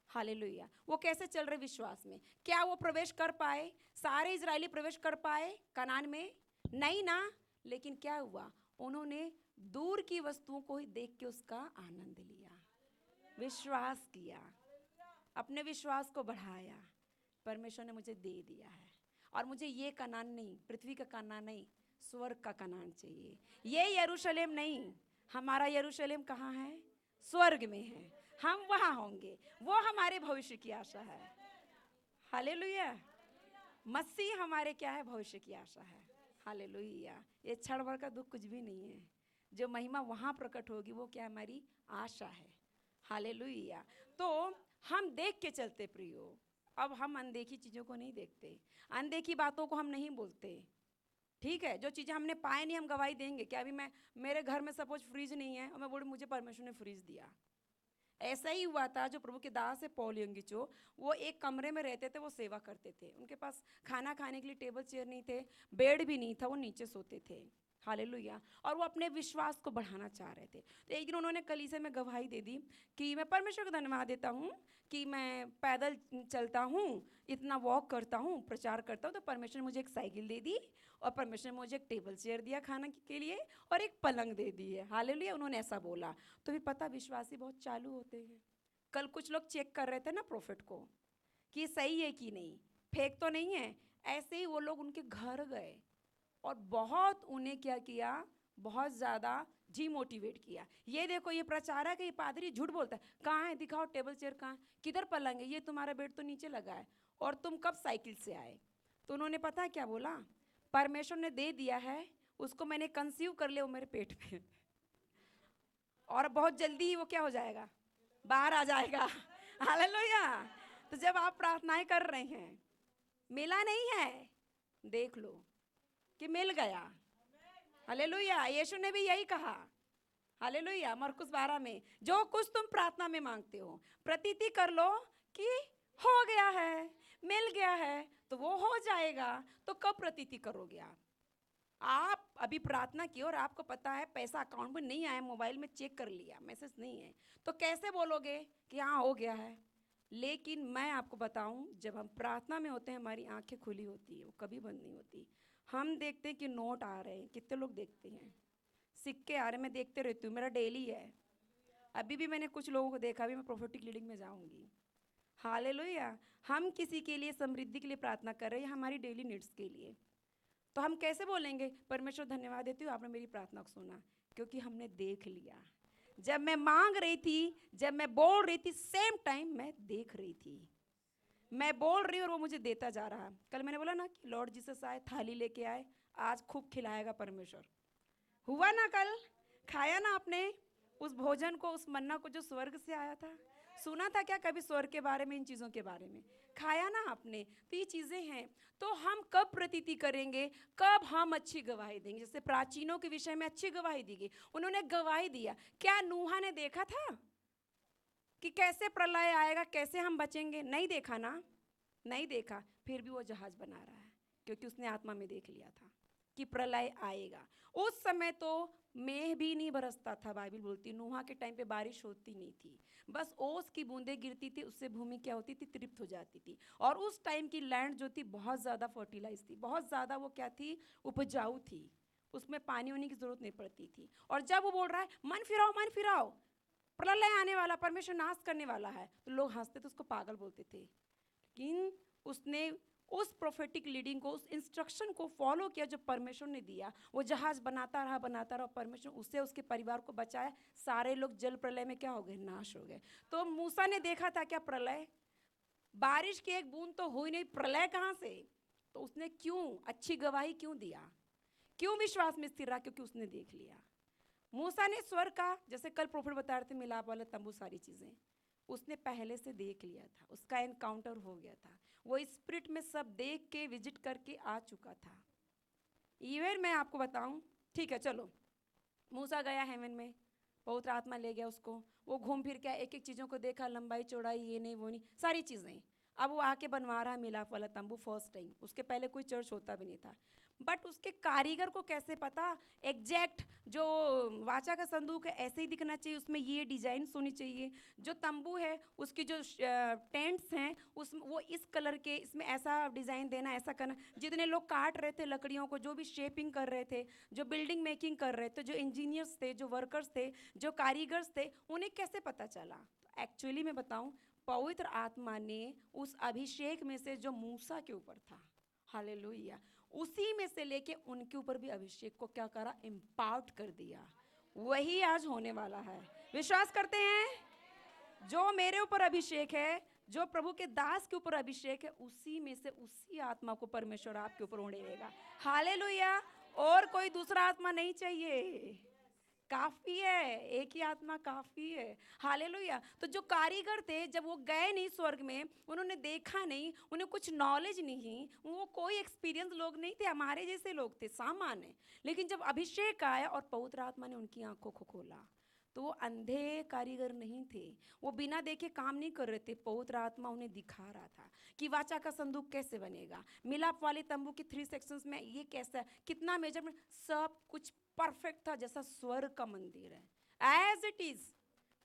हालेलुया। वो कैसे चल रहे? विश्वास में। क्या वो प्रवेश कर पाए? सारे इजरायली प्रवेश कर पाए कनान में? नहीं ना। लेकिन क्या हुआ, उन्होंने दूर की वस्तुओं को ही देख के उसका आनंद लिया, विश्वास किया, अपने विश्वास को बढ़ाया। परमेश्वर ने मुझे दे दिया है और मुझे ये कनान नहीं, पृथ्वी का कनान नहीं, स्वर्ग का कनान चाहिए। ये यरूशलेम नहीं, हमारा यरूशलेम कहाँ है? स्वर्ग में है, हम वहाँ होंगे, वो हमारे भविष्य की आशा है, हालेलुया। मसीह हमारे क्या है? भविष्य की आशा है, हालेलुया। ये क्षण भर का दुख कुछ भी नहीं है, जो महिमा वहाँ प्रकट होगी वो क्या? हमारी आशा है, हालेलुया। तो हम देख के चलते प्रियो, अब हम अनदेखी चीज़ों को नहीं देखते, अनदेखी बातों को हम नहीं बोलते, ठीक है। जो चीज़ें हमने पाए नहीं हम गवाही देंगे क्या? अभी मैं, मेरे घर में सपोज फ्रिज नहीं है और मैं बोलूँ मुझे परमेश्वर ने फ्रिज दिया। ऐसा ही हुआ था, जो प्रभु के दास है पौल यंगिचो, वो एक कमरे में रहते थे, वो सेवा करते थे, उनके पास खाना खाने के लिए टेबल चेयर नहीं थे, बेड भी नहीं था, वो नीचे सोते थे, हालेलुया। और वो अपने विश्वास को बढ़ाना चाह रहे थे। तो एक दिन उन्होंने कलीसिया में गवाही दे दी कि मैं परमेश्वर को धन्यवाद देता हूँ कि मैं पैदल चलता हूँ, इतना वॉक करता हूँ, प्रचार करता हूँ, तो परमेश्वर ने मुझे एक साइकिल दे दी और परमेश्वर ने मुझे एक टेबल चेयर दिया खाना के लिए और एक पलंग दे दी है, हालेलुया। उन्होंने ऐसा बोला। तो फिर पता, विश्वासी बहुत चालू होते हैं। कल कुछ लोग चेक कर रहे थे ना प्रॉफिट को कि सही है कि नहीं, फेक तो नहीं है। ऐसे ही वो लोग उनके घर गए और बहुत उन्हें क्या किया, बहुत ज़्यादा डीमोटिवेट किया। ये देखो, ये प्रचारक है, ये पादरी झूठ बोलता है, कहाँ है, दिखाओ टेबल चेयर कहाँ है, किधर पलंग है, ये तुम्हारा बेड तो नीचे लगा है और तुम कब साइकिल से आए? तो उन्होंने पता क्या बोला, परमेश्वर ने दे दिया है, उसको मैंने कंसीव कर लिया, वो मेरे पेट में और बहुत जल्दी ही वो क्या हो जाएगा, बाहर आ जाएगा, हालेलुया। तो जब आप प्रार्थनाएं कर रहे हैं, मिला नहीं है, देख लो कि मिल गया, हालेलुया। यीशु ने भी यही कहा, हालेलुया, मरकुस 12 में, जो कुछ तुम प्रार्थना में मांगते हो प्रतीति कर लो कि हो गया है, मिल गया है, तो वो हो जाएगा। तो कब प्रतीति करोगे आप अभी प्रार्थना की और आपको पता है पैसा अकाउंट में नहीं आया, मोबाइल में चेक कर लिया, मैसेज नहीं है, तो कैसे बोलोगे कि हाँ हो गया है? लेकिन मैं आपको बताऊं, जब हम प्रार्थना में होते हैं, हमारी आंखें खुली होती है, वो कभी बंद नहीं होती। हम देखते हैं कि नोट आ रहे हैं, कितने लोग देखते हैं, सिक्के आ रहे, मैं देखते रहती हूँ, मेरा डेली है। अभी भी मैंने कुछ लोगों को देखा, अभी मैं प्रोफेटिक लीडिंग में जाऊँगी, हालेलुया। हम किसी के लिए समृद्धि के लिए प्रार्थना कर रहे हैं, हमारी डेली नीड्स के लिए। तो हम कैसे बोलेंगे, परमेश्वर धन्यवाद देती हूँ आपने मेरी प्रार्थना को सुना, क्योंकि हमने देख लिया। जब मैं मांग रही थी, जब मैं बोल रही थी, सेम टाइम मैं देख रही थी, मैं बोल रही हूँ और वो मुझे देता जा रहा। कल मैंने बोला ना कि लॉर्ड जीसस आए, थाली लेके आए, आज खूब खिलाएगा परमेश्वर। हुआ ना? कल खाया ना आपने उस भोजन को, उस मन्ना को जो स्वर्ग से आया था? सुना था क्या कभी स्वर्ग के बारे में, इन चीज़ों के बारे में? खाया ना आपने? तो ये चीज़ें हैं। तो हम कब प्रतीति करेंगे, कब हम अच्छी गवाही देंगे? जैसे प्राचीनों के विषय में अच्छी गवाही दी गई, उन्होंने गवाही दिया। क्या नूहा ने देखा था कि कैसे प्रलय आएगा, कैसे हम बचेंगे? नहीं देखा ना, नहीं देखा। फिर भी वो जहाज बना रहा है, क्योंकि उसने आत्मा में देख लिया था कि प्रलय आएगा। उस समय तो मेघ भी नहीं बरसता था, बाइबल बोलती नूहा के टाइम पे बारिश होती नहीं थी, बस ओस की बूंदें गिरती थी, उससे भूमि क्या होती थी, तृप्त हो जाती थी। और उस टाइम की लैंड जो थी बहुत ज़्यादा फर्टिलाइज थी, बहुत ज़्यादा वो क्या थी, उपजाऊ थी, उसमें पानी होने की ज़रूरत नहीं पड़ती थी। और जब वो बोल रहा है मन फिराओ, मन फिराओ, प्रलय आने वाला, परमेश्वर नाश करने वाला है, तो लोग हंसते थे, उसको पागल बोलते थे। लेकिन उसने उस प्रोफेटिक लीडिंग को, उस इंस्ट्रक्शन को फॉलो किया जो परमेश्वर ने दिया। वो जहाज बनाता रहा, परमेश्वर उससे उसके परिवार को बचाया। सारे लोग जल प्रलय में क्या हो गए, नाश हो गए। तो मूसा ने देखा था क्या प्रलय, बारिश की एक बूंद तो हुई नहीं, प्रलय कहाँ से। तो उसने क्यों अच्छी गवाही क्यों दिया, क्यों विश्वास में स्थिर रहा, क्योंकि उसने देख लिया। मूसा ने स्वर्ग का, जैसे कल प्रोफेट बता रहे थे, मिलाप वाला तंबू, सारी चीजें उसने पहले से देख लिया था, उसका एनकाउंटर हो गया था। वो स्पिरिट में सब देख के विजिट करके आ चुका था। इवन मैं आपको बताऊं, ठीक है चलो, मूसा गया हेवन में, पवित्र आत्मा ले गया उसको, वो घूम फिर के एक एक चीज़ों को देखा, लंबाई चौड़ाई, ये नहीं वो नहीं, सारी चीज़ें। अब वो आके बनवा रहा है मिलाप वाला तंबू फर्स्ट टाइम, उसके पहले कोई चर्च होता भी नहीं था। बट उसके कारीगर को कैसे पता एग्जैक्ट जो वाचा का संदूक है ऐसे ही दिखना चाहिए, उसमें ये डिजाइन होनी चाहिए, जो तंबू है उसकी जो टेंट्स हैं उस वो इस कलर के, इसमें ऐसा डिज़ाइन देना, ऐसा करना। जितने लोग काट रहे थे लकड़ियों को, जो भी शेपिंग कर रहे थे, जो बिल्डिंग मेकिंग कर रहे थे, जो इंजीनियर्स थे, जो वर्कर्स थे, जो कारीगर्स थे, उन्हें कैसे पता चला। तो एक्चुअली मैं बताऊं, पवित्र आत्मा ने उस अभिषेक में से जो मूसा के ऊपर था, हालेलुया, उसी में से लेके उनके ऊपर भी अभिषेक को क्या करा, इम्पार्ट कर दिया। वही आज होने वाला है। विश्वास करते हैं, जो मेरे ऊपर अभिषेक है, जो प्रभु के दास के ऊपर अभिषेक है, उसी में से उसी आत्मा को परमेश्वर आपके ऊपर उड़ेगा। हालेलुया। और कोई दूसरा आत्मा नहीं चाहिए, काफी है, एक ही आत्मा काफी है। हालेलुया। तो जो कारीगर थे, जब वो गए नहीं स्वर्ग में, उन्होंने देखा नहीं, उन्हें कुछ नॉलेज नहीं, वो कोई एक्सपीरियंस लोग नहीं थे, हमारे जैसे लोग थे, सामान्य। लेकिन जब अभिषेक आया और पवित्र आत्मा ने उनकी आंखों को खोला, तो वो अंधे कारीगर नहीं थे, वो बिना देखे काम नहीं कर रहे थे। पवित्र आत्मा उन्हें दिखा रहा था कि वाचा का संदूक कैसे बनेगा, मिलाप वाले तंबू के 3 सेक्शंस में ये कैसा है, कितना मेजरमेंट, सब कुछ परफेक्ट था, जैसा स्वर्ग का मंदिर है, एज इट इज,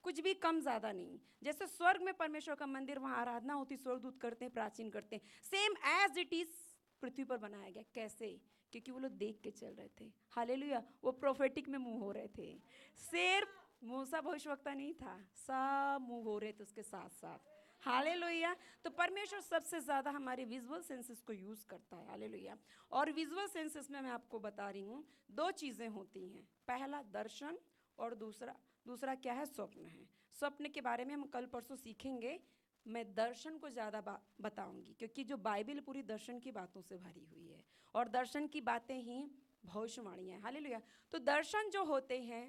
कुछ भी कम ज्यादा नहीं। जैसे स्वर्ग में परमेश्वर का मंदिर, वहां आराधना होती, स्वर्गदूत करते हैं, प्राचीन करते हैं, सेम एज इट इज पृथ्वी पर बनाया गया। कैसे, क्योंकि वो लोग देख के चल रहे थे। हालेलुया। वो प्रोफेटिक में मूव हो रहे थे। सिर्फ मूसा भविष्यवक्ता नहीं था, सब मूव हो रहे थे उसके साथ साथ। हालेलुया। तो परमेश्वर सबसे ज्यादा हमारे विजुअल सेंसेस को यूज करता है। हालेलुया। और विजुअल सेंसेस में मैं आपको बता रही हूँ, 2 चीजें होती हैं, पहला दर्शन और दूसरा क्या है, स्वप्न है। स्वप्न के बारे में हम कल परसों सीखेंगे। मैं दर्शन को ज़्यादा बताऊंगी, क्योंकि जो बाइबल पूरी दर्शन की बातों से भरी हुई है, और दर्शन की बातें ही भविष्यवाणी है। हालेलुया। तो दर्शन जो होते हैं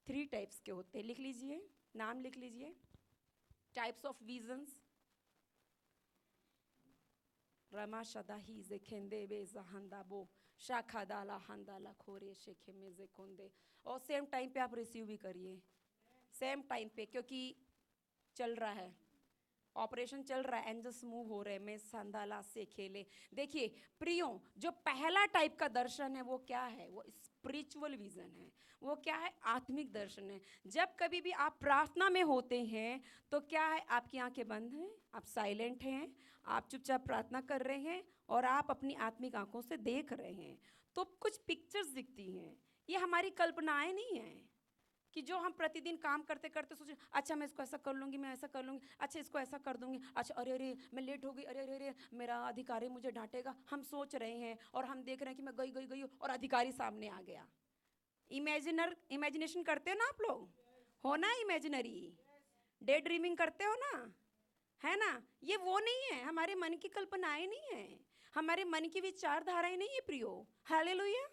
3 टाइप्स के होते हैं, लिख लीजिए, नाम लिख लीजिए। टाइप्स ऑफ विजन्स, रमा शदा ही जे खेंदे बे जहांदा बो शाखा दाला हंदाला खोरे शेखे में जे खोंदे। और सेम टाइम पे आप रिसीव भी करिए, सेम टाइम पे, क्योंकि चल रहा है, ऑपरेशन चल रहा है, एंजल्स मूव हो रहे हैं, मैं संदाला से खेले। देखिए प्रियो, जो पहला टाइप का दर्शन है वो क्या है, वो स्पिरिचुअल विजन है, वो क्या है, आत्मिक दर्शन है। जब कभी भी आप प्रार्थना में होते हैं तो क्या है, आपकी आंखें बंद हैं, आप साइलेंट हैं, आप चुपचाप प्रार्थना कर रहे हैं और आप अपनी आत्मिक आंखों से देख रहे हैं, तो कुछ पिक्चर्स दिखती हैं। ये हमारी कल्पनाएं नहीं हैं कि जो हम प्रतिदिन काम करते करते सोचे, अच्छा मैं इसको ऐसा कर लूँगी, मैं ऐसा कर लूँगी, अच्छा इसको ऐसा कर दूँगी, अच्छा अरे अरे मैं लेट हो गई, अरे अरे अरे मेरा अधिकारी मुझे डांटेगा। हम सोच रहे हैं और हम देख रहे हैं कि मैं गई और अधिकारी सामने आ गया। इमेजिनेशन करते हो ना आप लोग, हो ना, इमेजिनरी डे ड्रीमिंग करते हो ना, है ना। ये वो नहीं है, हमारे मन की कल्पनाएं नहीं है, हमारे मन की विचारधाराएं नहीं है प्रियो। हालेलुया।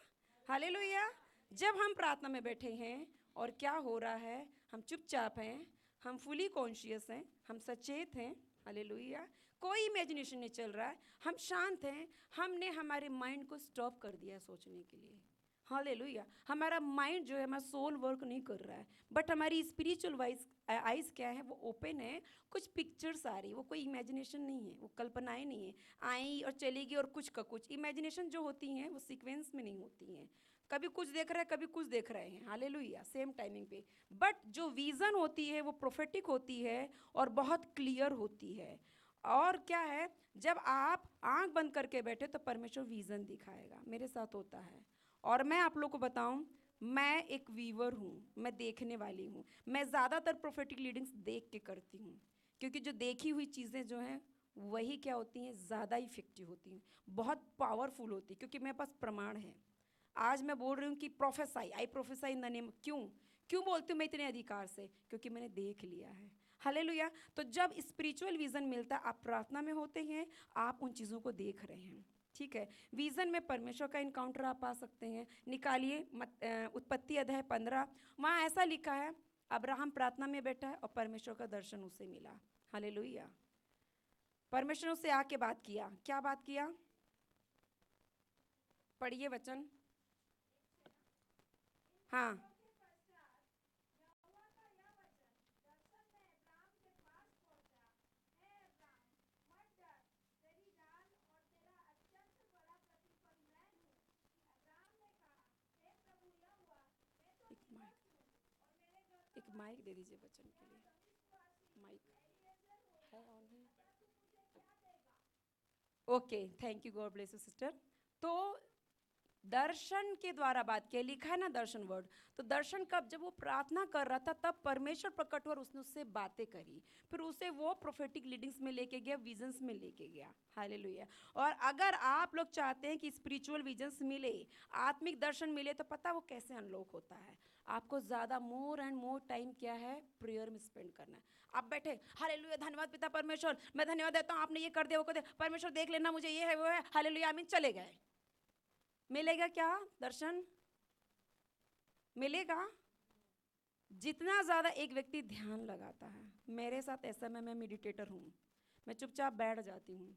हालेलुया। जब हम प्रार्थना में बैठे हैं और क्या हो रहा है, हम चुपचाप हैं, हम फुली कॉन्शियस हैं, हम सचेत हैं। हालेलुया। कोई इमेजिनेशन नहीं चल रहा है, हम शांत हैं, हमने हमारे माइंड को स्टॉप कर दिया है सोचने के लिए। हालेलुया। हमारा माइंड जो है, हमारा सोल वर्क नहीं कर रहा है, बट हमारी स्पिरिचुअल वाइज आइज क्या है, वो ओपन है, कुछ पिक्चर्स आ रही है, वो कोई इमेजिनेशन नहीं है, वो कल्पनाएं नहीं है, आई और चलेगी और कुछ का कुछ। इमेजिनेशन जो होती हैं वो सीक्वेंस में नहीं होती हैं, कभी कुछ देख रहे हैं, कभी कुछ देख रहे हैं। हालेलुया। सेम टाइमिंग पे। बट जो विजन होती है वो प्रोफेटिक होती है और बहुत क्लियर होती है। और क्या है, जब आप आंख बंद करके बैठे तो परमेश्वर विजन दिखाएगा। मेरे साथ होता है, और मैं आप लोग को बताऊं, मैं एक वीवर हूँ, मैं देखने वाली हूँ। मैं ज़्यादातर प्रोफेटिक लीडिंग्स देख के करती हूँ, क्योंकि जो देखी हुई चीज़ें जो हैं वही क्या होती हैं, ज़्यादा इफेक्टिव होती हैं, बहुत पावरफुल होती है, क्योंकि मेरे पास प्रमाण है। आज मैं बोल रही हूँ कि प्रोफेसाई, आई प्रोफेसाई इन द नेम, क्यों क्यों बोलती हूँ मैं इतने अधिकार से? क्योंकि मैंने देख लिया है। हालेलुया। तो जब स्पिरिचुअल विजन मिलता है, आप प्रार्थना में होते हैं, आप उन चीज़ों को देख रहे हैं। ठीक है, विजन में परमेश्वर का इनकाउंटर आप पा सकते हैं। निकालिए उत्पत्ति अध्याय 15, वहाँ ऐसा लिखा है, अब्राहम प्रार्थना में बैठा है और परमेश्वर का दर्शन उसे मिला। हालेलुया। परमेश्वर ने उससे आके बात किया। क्या बात किया? पढ़िए वचन। हाँ। एक माइक, एक माइक दे दीजिए वचन के लिए। माइक है ऑन है? Okay, thank you, God bless you sister. तो दर्शन के द्वारा बात किया, लिखा है ना दर्शन वर्ड। तो दर्शन कब? जब वो प्रार्थना कर रहा था तब परमेश्वर प्रकट हुआ और उसने उससे बातें करी, फिर उसे वो प्रोफेटिक लीडिंग्स में लेके गया, विजन्स में लेके गया। हालेलुया। और अगर आप लोग चाहते हैं कि स्पिरिचुअल विजन्स मिले, आत्मिक दर्शन मिले, तो पता वो कैसे अनलॉक होता है? आपको ज़्यादा मोर एंड मोर टाइम क्या है, प्रेयर में स्पेंड करना है। आप बैठे, हालेलुया, धन्यवाद पिता परमेश्वर, मैं धन्यवाद देता हूँ, आपने ये कर दिया, वो कर दिया, परमेश्वर देख लेना, मुझे ये है वो है, हालेलुया आमीन, चले गए। मिलेगा क्या दर्शन? मिलेगा? जितना ज़्यादा एक व्यक्ति ध्यान लगाता है, मेरे साथ ऐसा, मैं मेडिटेटर हूँ, मैं चुपचाप बैठ जाती हूँ,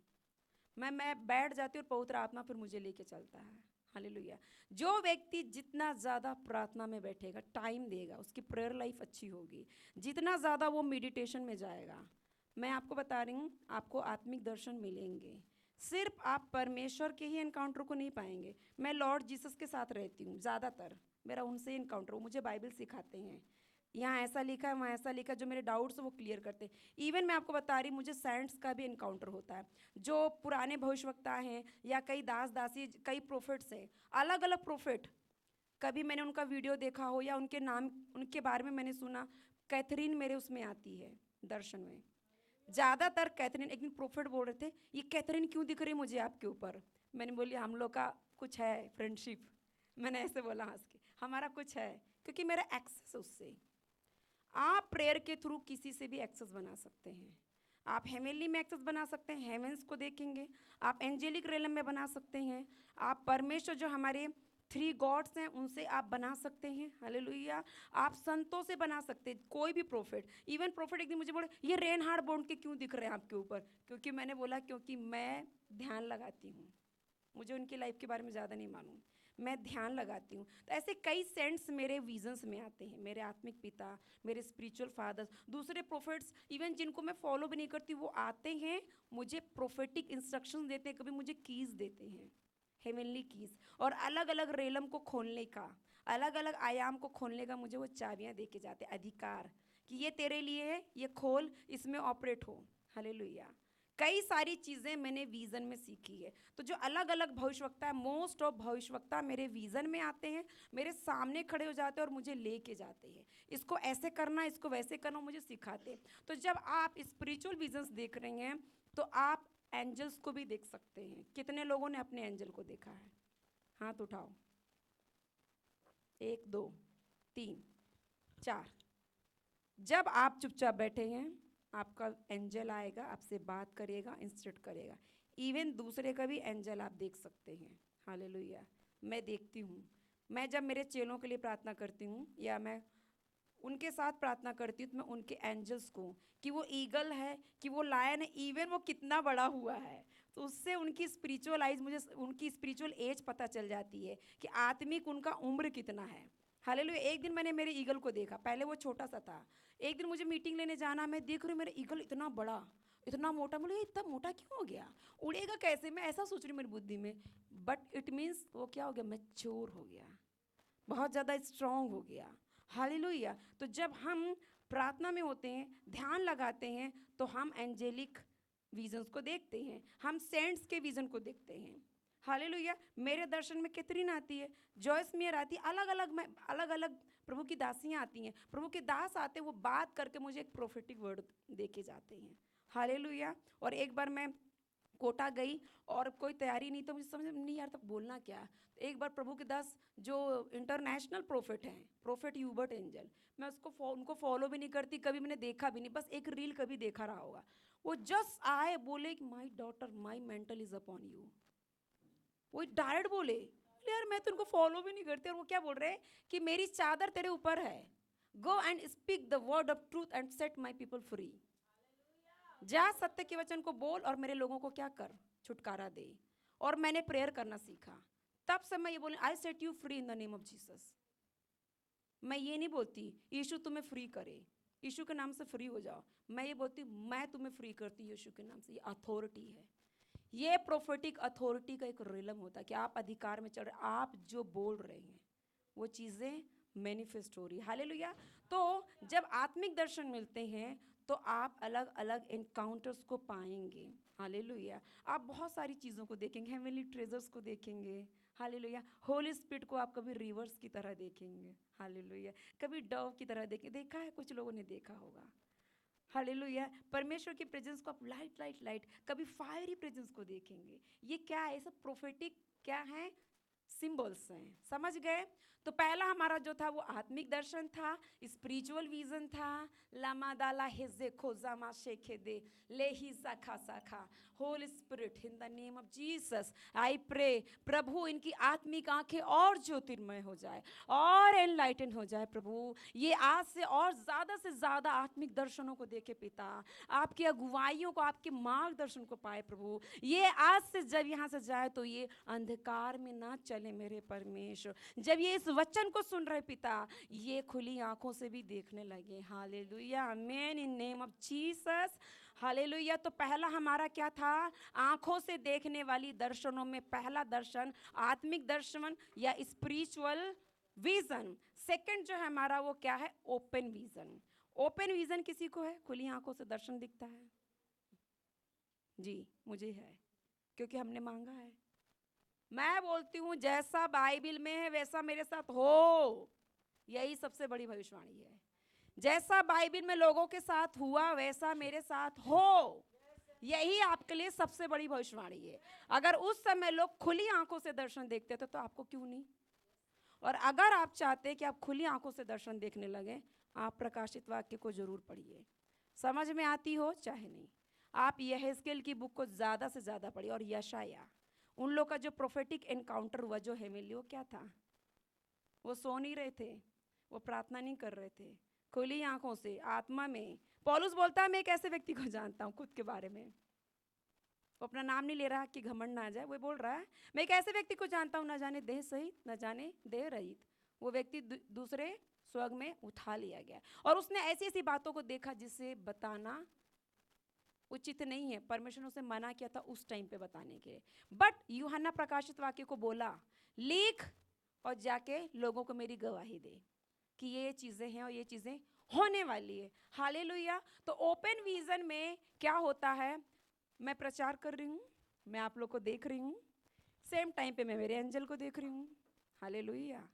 मैं बैठ जाती हूँ और पवित्र आत्मा फिर मुझे लेके चलता है। हालेलुया। जो व्यक्ति जितना ज़्यादा प्रार्थना में बैठेगा, टाइम देगा, उसकी प्रेयर लाइफ अच्छी होगी, जितना ज़्यादा वो मेडिटेशन में जाएगा, मैं आपको बता रही हूँ, आपको आत्मिक दर्शन मिलेंगे। सिर्फ आप परमेश्वर के ही एनकाउंटर को नहीं पाएंगे। मैं लॉर्ड जीसस के साथ रहती हूँ ज़्यादातर, मेरा उनसे इनकाउंटर, वो मुझे बाइबल सिखाते हैं, यहाँ ऐसा लिखा है, वहाँ ऐसा लिखा है, जो मेरे डाउट्स वो क्लियर करते हैं। इवन मैं आपको बता रही, मुझे सेंट्स का भी इनकाउंटर होता है, जो पुराने भविष्यवक्ता हैं या कई दास दासी, कई प्रोफेट्स हैं, अलग अलग प्रोफेट, कभी मैंने उनका वीडियो देखा हो या उनके नाम, उनके बारे में मैंने सुना। कैथरीन मेरे उसमें आती है दर्शन में, ज़्यादातर कैथरीन। एक दिन प्रोफेट बोल रहे थे, ये कैथरीन क्यों दिख रही मुझे आपके ऊपर? मैंने बोली हम लोग का कुछ है फ्रेंडशिप, मैंने ऐसे बोला हंस के, हमारा कुछ है, क्योंकि मेरा एक्सेस उससे। आप प्रेयर के थ्रू किसी से भी एक्सेस बना सकते हैं। आप हेवनली में एक्सेस बना सकते हैं, हेवंस को देखेंगे। आप एंजेलिक रेलम में बना सकते हैं। आप परमेश्वर जो हमारे 3 गॉड्स हैं उनसे आप बना सकते हैं। हालेलुया। आप संतों से बना सकते हैं, कोई भी प्रोफेट। इवन प्रोफेट एक दिन मुझे बोले, ये रेनहार्ड बॉन्ड के क्यों दिख रहे हैं आपके ऊपर? क्योंकि मैंने बोला क्योंकि मैं ध्यान लगाती हूँ, मुझे उनकी लाइफ के बारे में ज़्यादा नहीं मालूम, मैं ध्यान लगाती हूँ। तो ऐसे कई सेंट्स मेरे विजन्स में आते हैं, मेरे आत्मिक पिता, मेरे स्पिरिचुअल फादर्स, दूसरे प्रोफेट्स, इवन जिनको मैं फॉलो भी नहीं करती, वो आते हैं, मुझे प्रोफेटिक इंस्ट्रक्शंस देते हैं, कभी मुझे कीज़ देते हैं, हेवनली कीज़, और अलग अलग रेलम को खोलने का, अलग अलग आयाम को खोलने का मुझे वो चाबियाँ दे के जाते हैं, अधिकार, कि ये तेरे लिए है, ये खोल, इसमें ऑपरेट हो। हालेलुया। कई सारी चीज़ें मैंने विज़न में सीखी है। तो जो अलग अलग भविष्यवक्ता है, मोस्ट ऑफ भविष्यवक्ता मेरे विज़न में आते हैं, मेरे सामने खड़े हो जाते हैं और मुझे लेके जाते हैं, इसको ऐसे करना, इसको वैसे करना, मुझे सिखाते हैं। तो जब आप स्पिरिचुअल विजन्स देख रहे हैं तो आप एंजल्स को भी देख सकते हैं। कितने लोगों ने अपने एंजल को देखा है? हाथ उठाओ। 1 2 3 4। जब आप चुपचाप बैठे हैं, आपका एंजल आएगा, आपसे बात करेगा, इंस्ट्रक्ट करेगा। इवन दूसरे का भी एंजल आप देख सकते हैं। हालेलुया। मैं देखती हूँ, मैं जब मेरे चेलों के लिए प्रार्थना करती हूँ या मैं उनके साथ प्रार्थना करती हूँ, तो मैं उनके एंजल्स को, कि वो ईगल है, कि वो लायन है, इवन वो कितना बड़ा हुआ है, तो उससे उनकी स्पिरिचुअल आइज, मुझे उनकी स्पिरिचुअल एज पता चल जाती है कि आत्मिक उनका उम्र कितना है। हालेलुया। एक दिन मैंने मेरे ईगल को देखा, पहले वो छोटा सा था, एक दिन मुझे मीटिंग लेने जाना, मैं देख रही हूँ मेरा ईगल इतना बड़ा, इतना मोटा, बोले इतना मोटा क्यों हो गया, उड़ेगा कैसे, मैं ऐसा सोच रही मेरी बुद्धि में, बट इट मीन्स वो क्या हो गया, मैच्योर हो गया, बहुत ज़्यादा स्ट्रांग हो गया। हालेलुया। तो जब हम प्रार्थना में होते हैं, ध्यान लगाते हैं, तो हम एंजेलिक विजन्स को देखते हैं, हम सेंट्स के विजन को देखते हैं। हालेलुया। मेरे दर्शन में कैथरीन आती है, जॉयस मियर आती है, अलग अलग में अलग अलग प्रभु की दासियाँ आती हैं, प्रभु के दास आते हैं, वो बात करके मुझे एक प्रोफेटिक वर्ड दे के जाते हैं। हालेलुया। और एक बार मैं कोटा गई और कोई तैयारी नहीं, तो मुझे समझ में नहीं यार तब बोलना क्या। तो एक बार प्रभु के दास जो इंटरनेशनल प्रोफेट हैं, प्रोफेट ह्यूबर्ट एंजल, मैं उनको फॉलो भी नहीं करती, कभी मैंने देखा भी नहीं, बस एक रील कभी देखा रहा होगा। वो जस्ट आए बोले कि my daughter my mental is upon you. वो डायरेक्ट बोले, यार मैं तो उनको फॉलो भी नहीं करती, और वो क्या बोल रहे हैं कि मेरी चादर तेरे ऊपर है, go and speak the word of truth and set my people free. जा सत्य के वचन को बोल और मेरे लोगों को क्या कर, छुटकारा दे। और मैंने प्रेयर करना सीखा, तब से मैं ये बोली I set you free in the name of Jesus. मैं ये नहीं बोलती यीशु तुम्हें फ्री करे, यीशु के नाम से फ्री हो जाओ। मैं ये बोलती मैं तुम्हें फ्री करती यीशु के नाम से। ये अथॉरिटी है, ये प्रोफेटिक अथॉरिटी का एक रिलम होता है कि आप अधिकार में चल रहे, आप जो बोल रहे हैं वो चीज़ें मैनिफेस्ट हो रही। हालेलुया। तो जब आत्मिक दर्शन मिलते हैं तो आप अलग अलग एनकाउंटर्स को पाएंगे। हालेलुया। आप बहुत सारी चीज़ों को देखेंगे, हेवनली ट्रेजर्स को देखेंगे। हालेलुया। होली स्पिरिट को आप कभी रिवर्स की तरह देखेंगे। हालेलुया। कभी डव की तरह देखा है, कुछ लोगों ने देखा होगा। हालेलुया। परमेश्वर की प्रेजेंस को आप लाइट लाइट लाइट, कभी फायरी प्रेजेंस को देखेंगे। ये क्या है, सब प्रोफेटिक क्या है, सिंबल्स हैं। समझ गए। तो पहला हमारा जो था वो आत्मिक दर्शन था, स्पिरिचुअल विजन था। लामा दाला हेजे खोजामा शेखे दे ले ही साखा साखा। Holy spirit in the name of Jesus I pray, प्रभु इनकी आत्मिक आंखें और ज्योतिर्मय हो जाए और एनलाइटन हो जाए। प्रभु ये आज से ज़्यादा आत्मिक दर्शनों को देखे पिता, आपकी अगुवाइयों को, आपके मार्गदर्शन को पाए। प्रभु ये आज से जब यहाँ से जाए तो ये अंधकार में ना चले मेरे परमेश्वर। जब ये इस वचन को सुन रहे पिता, ये खुली आंखों से भी देखने लगे। Hallelujah, amen, in name of Jesus. Hallelujah. तो पहला हमारा क्या था, आंखों से देखने वाली दर्शनों में पहला दर्शन आत्मिक दर्शन या स्पिरिचुअल विजन। सेकंड जो है हमारा वो क्या है, ओपन विजन। ओपन विजन किसी को है, खुली आंखों से दर्शन दिखता है? जी मुझे है, क्योंकि हमने मांगा है। मैं बोलती हूँ जैसा बाइबल में है वैसा मेरे साथ हो, यही सबसे बड़ी भविष्यवाणी है। जैसा बाइबल में लोगों के साथ हुआ वैसा मेरे साथ हो, यही आपके लिए सबसे बड़ी भविष्यवाणी है। अगर उस समय लोग खुली आंखों से दर्शन देखते थे तो आपको क्यों नहीं। और अगर आप चाहते हैं कि आप खुली आंखों से दर्शन देखने लगे, आप प्रकाशित वाक्य को जरूर पढ़िए, समझ में आती हो चाहे नहीं। आप यहेजकेल की बुक को ज़्यादा से ज़्यादा पढ़िए, और यशाया, उन लोग का जो प्रोफेटिक एनकाउंटर हुआ जो हेमेली, वो क्या था, वो सो नहीं रहे थे, वो प्रार्थना नहीं कर रहे थे, खुली आंखों से आत्मा में। पौलुस बोलता है मैं एक ऐसे व्यक्ति को जानता हूँ, खुद के बारे में, वो अपना नाम नहीं ले रहा कि घमंड ना आ जाए, वो बोल रहा है मैं एक ऐसे व्यक्ति को जानता हूँ, न जाने देह सहित न जाने देह रहित, वो व्यक्ति दूसरे स्वर्ग में उठा लिया गया। और उसने ऐसी ऐसी बातों को देखा जिसे बताना उचित नहीं है, परमेश्वर ने उसे मना किया था उस टाइम पे बताने के। बट यूहन्ना प्रकाशित वाक्य को बोला लिख और जाके लोगों को मेरी गवाही दे कि ये चीज़ें हैं और ये चीज़ें होने वाली है। हालेलुया। तो ओपन विजन में क्या होता है, मैं प्रचार कर रही हूँ, मैं आप लोग को देख रही हूँ, सेम टाइम पे मैं मेरे एंजल को देख रही हूँ। हालेलुया।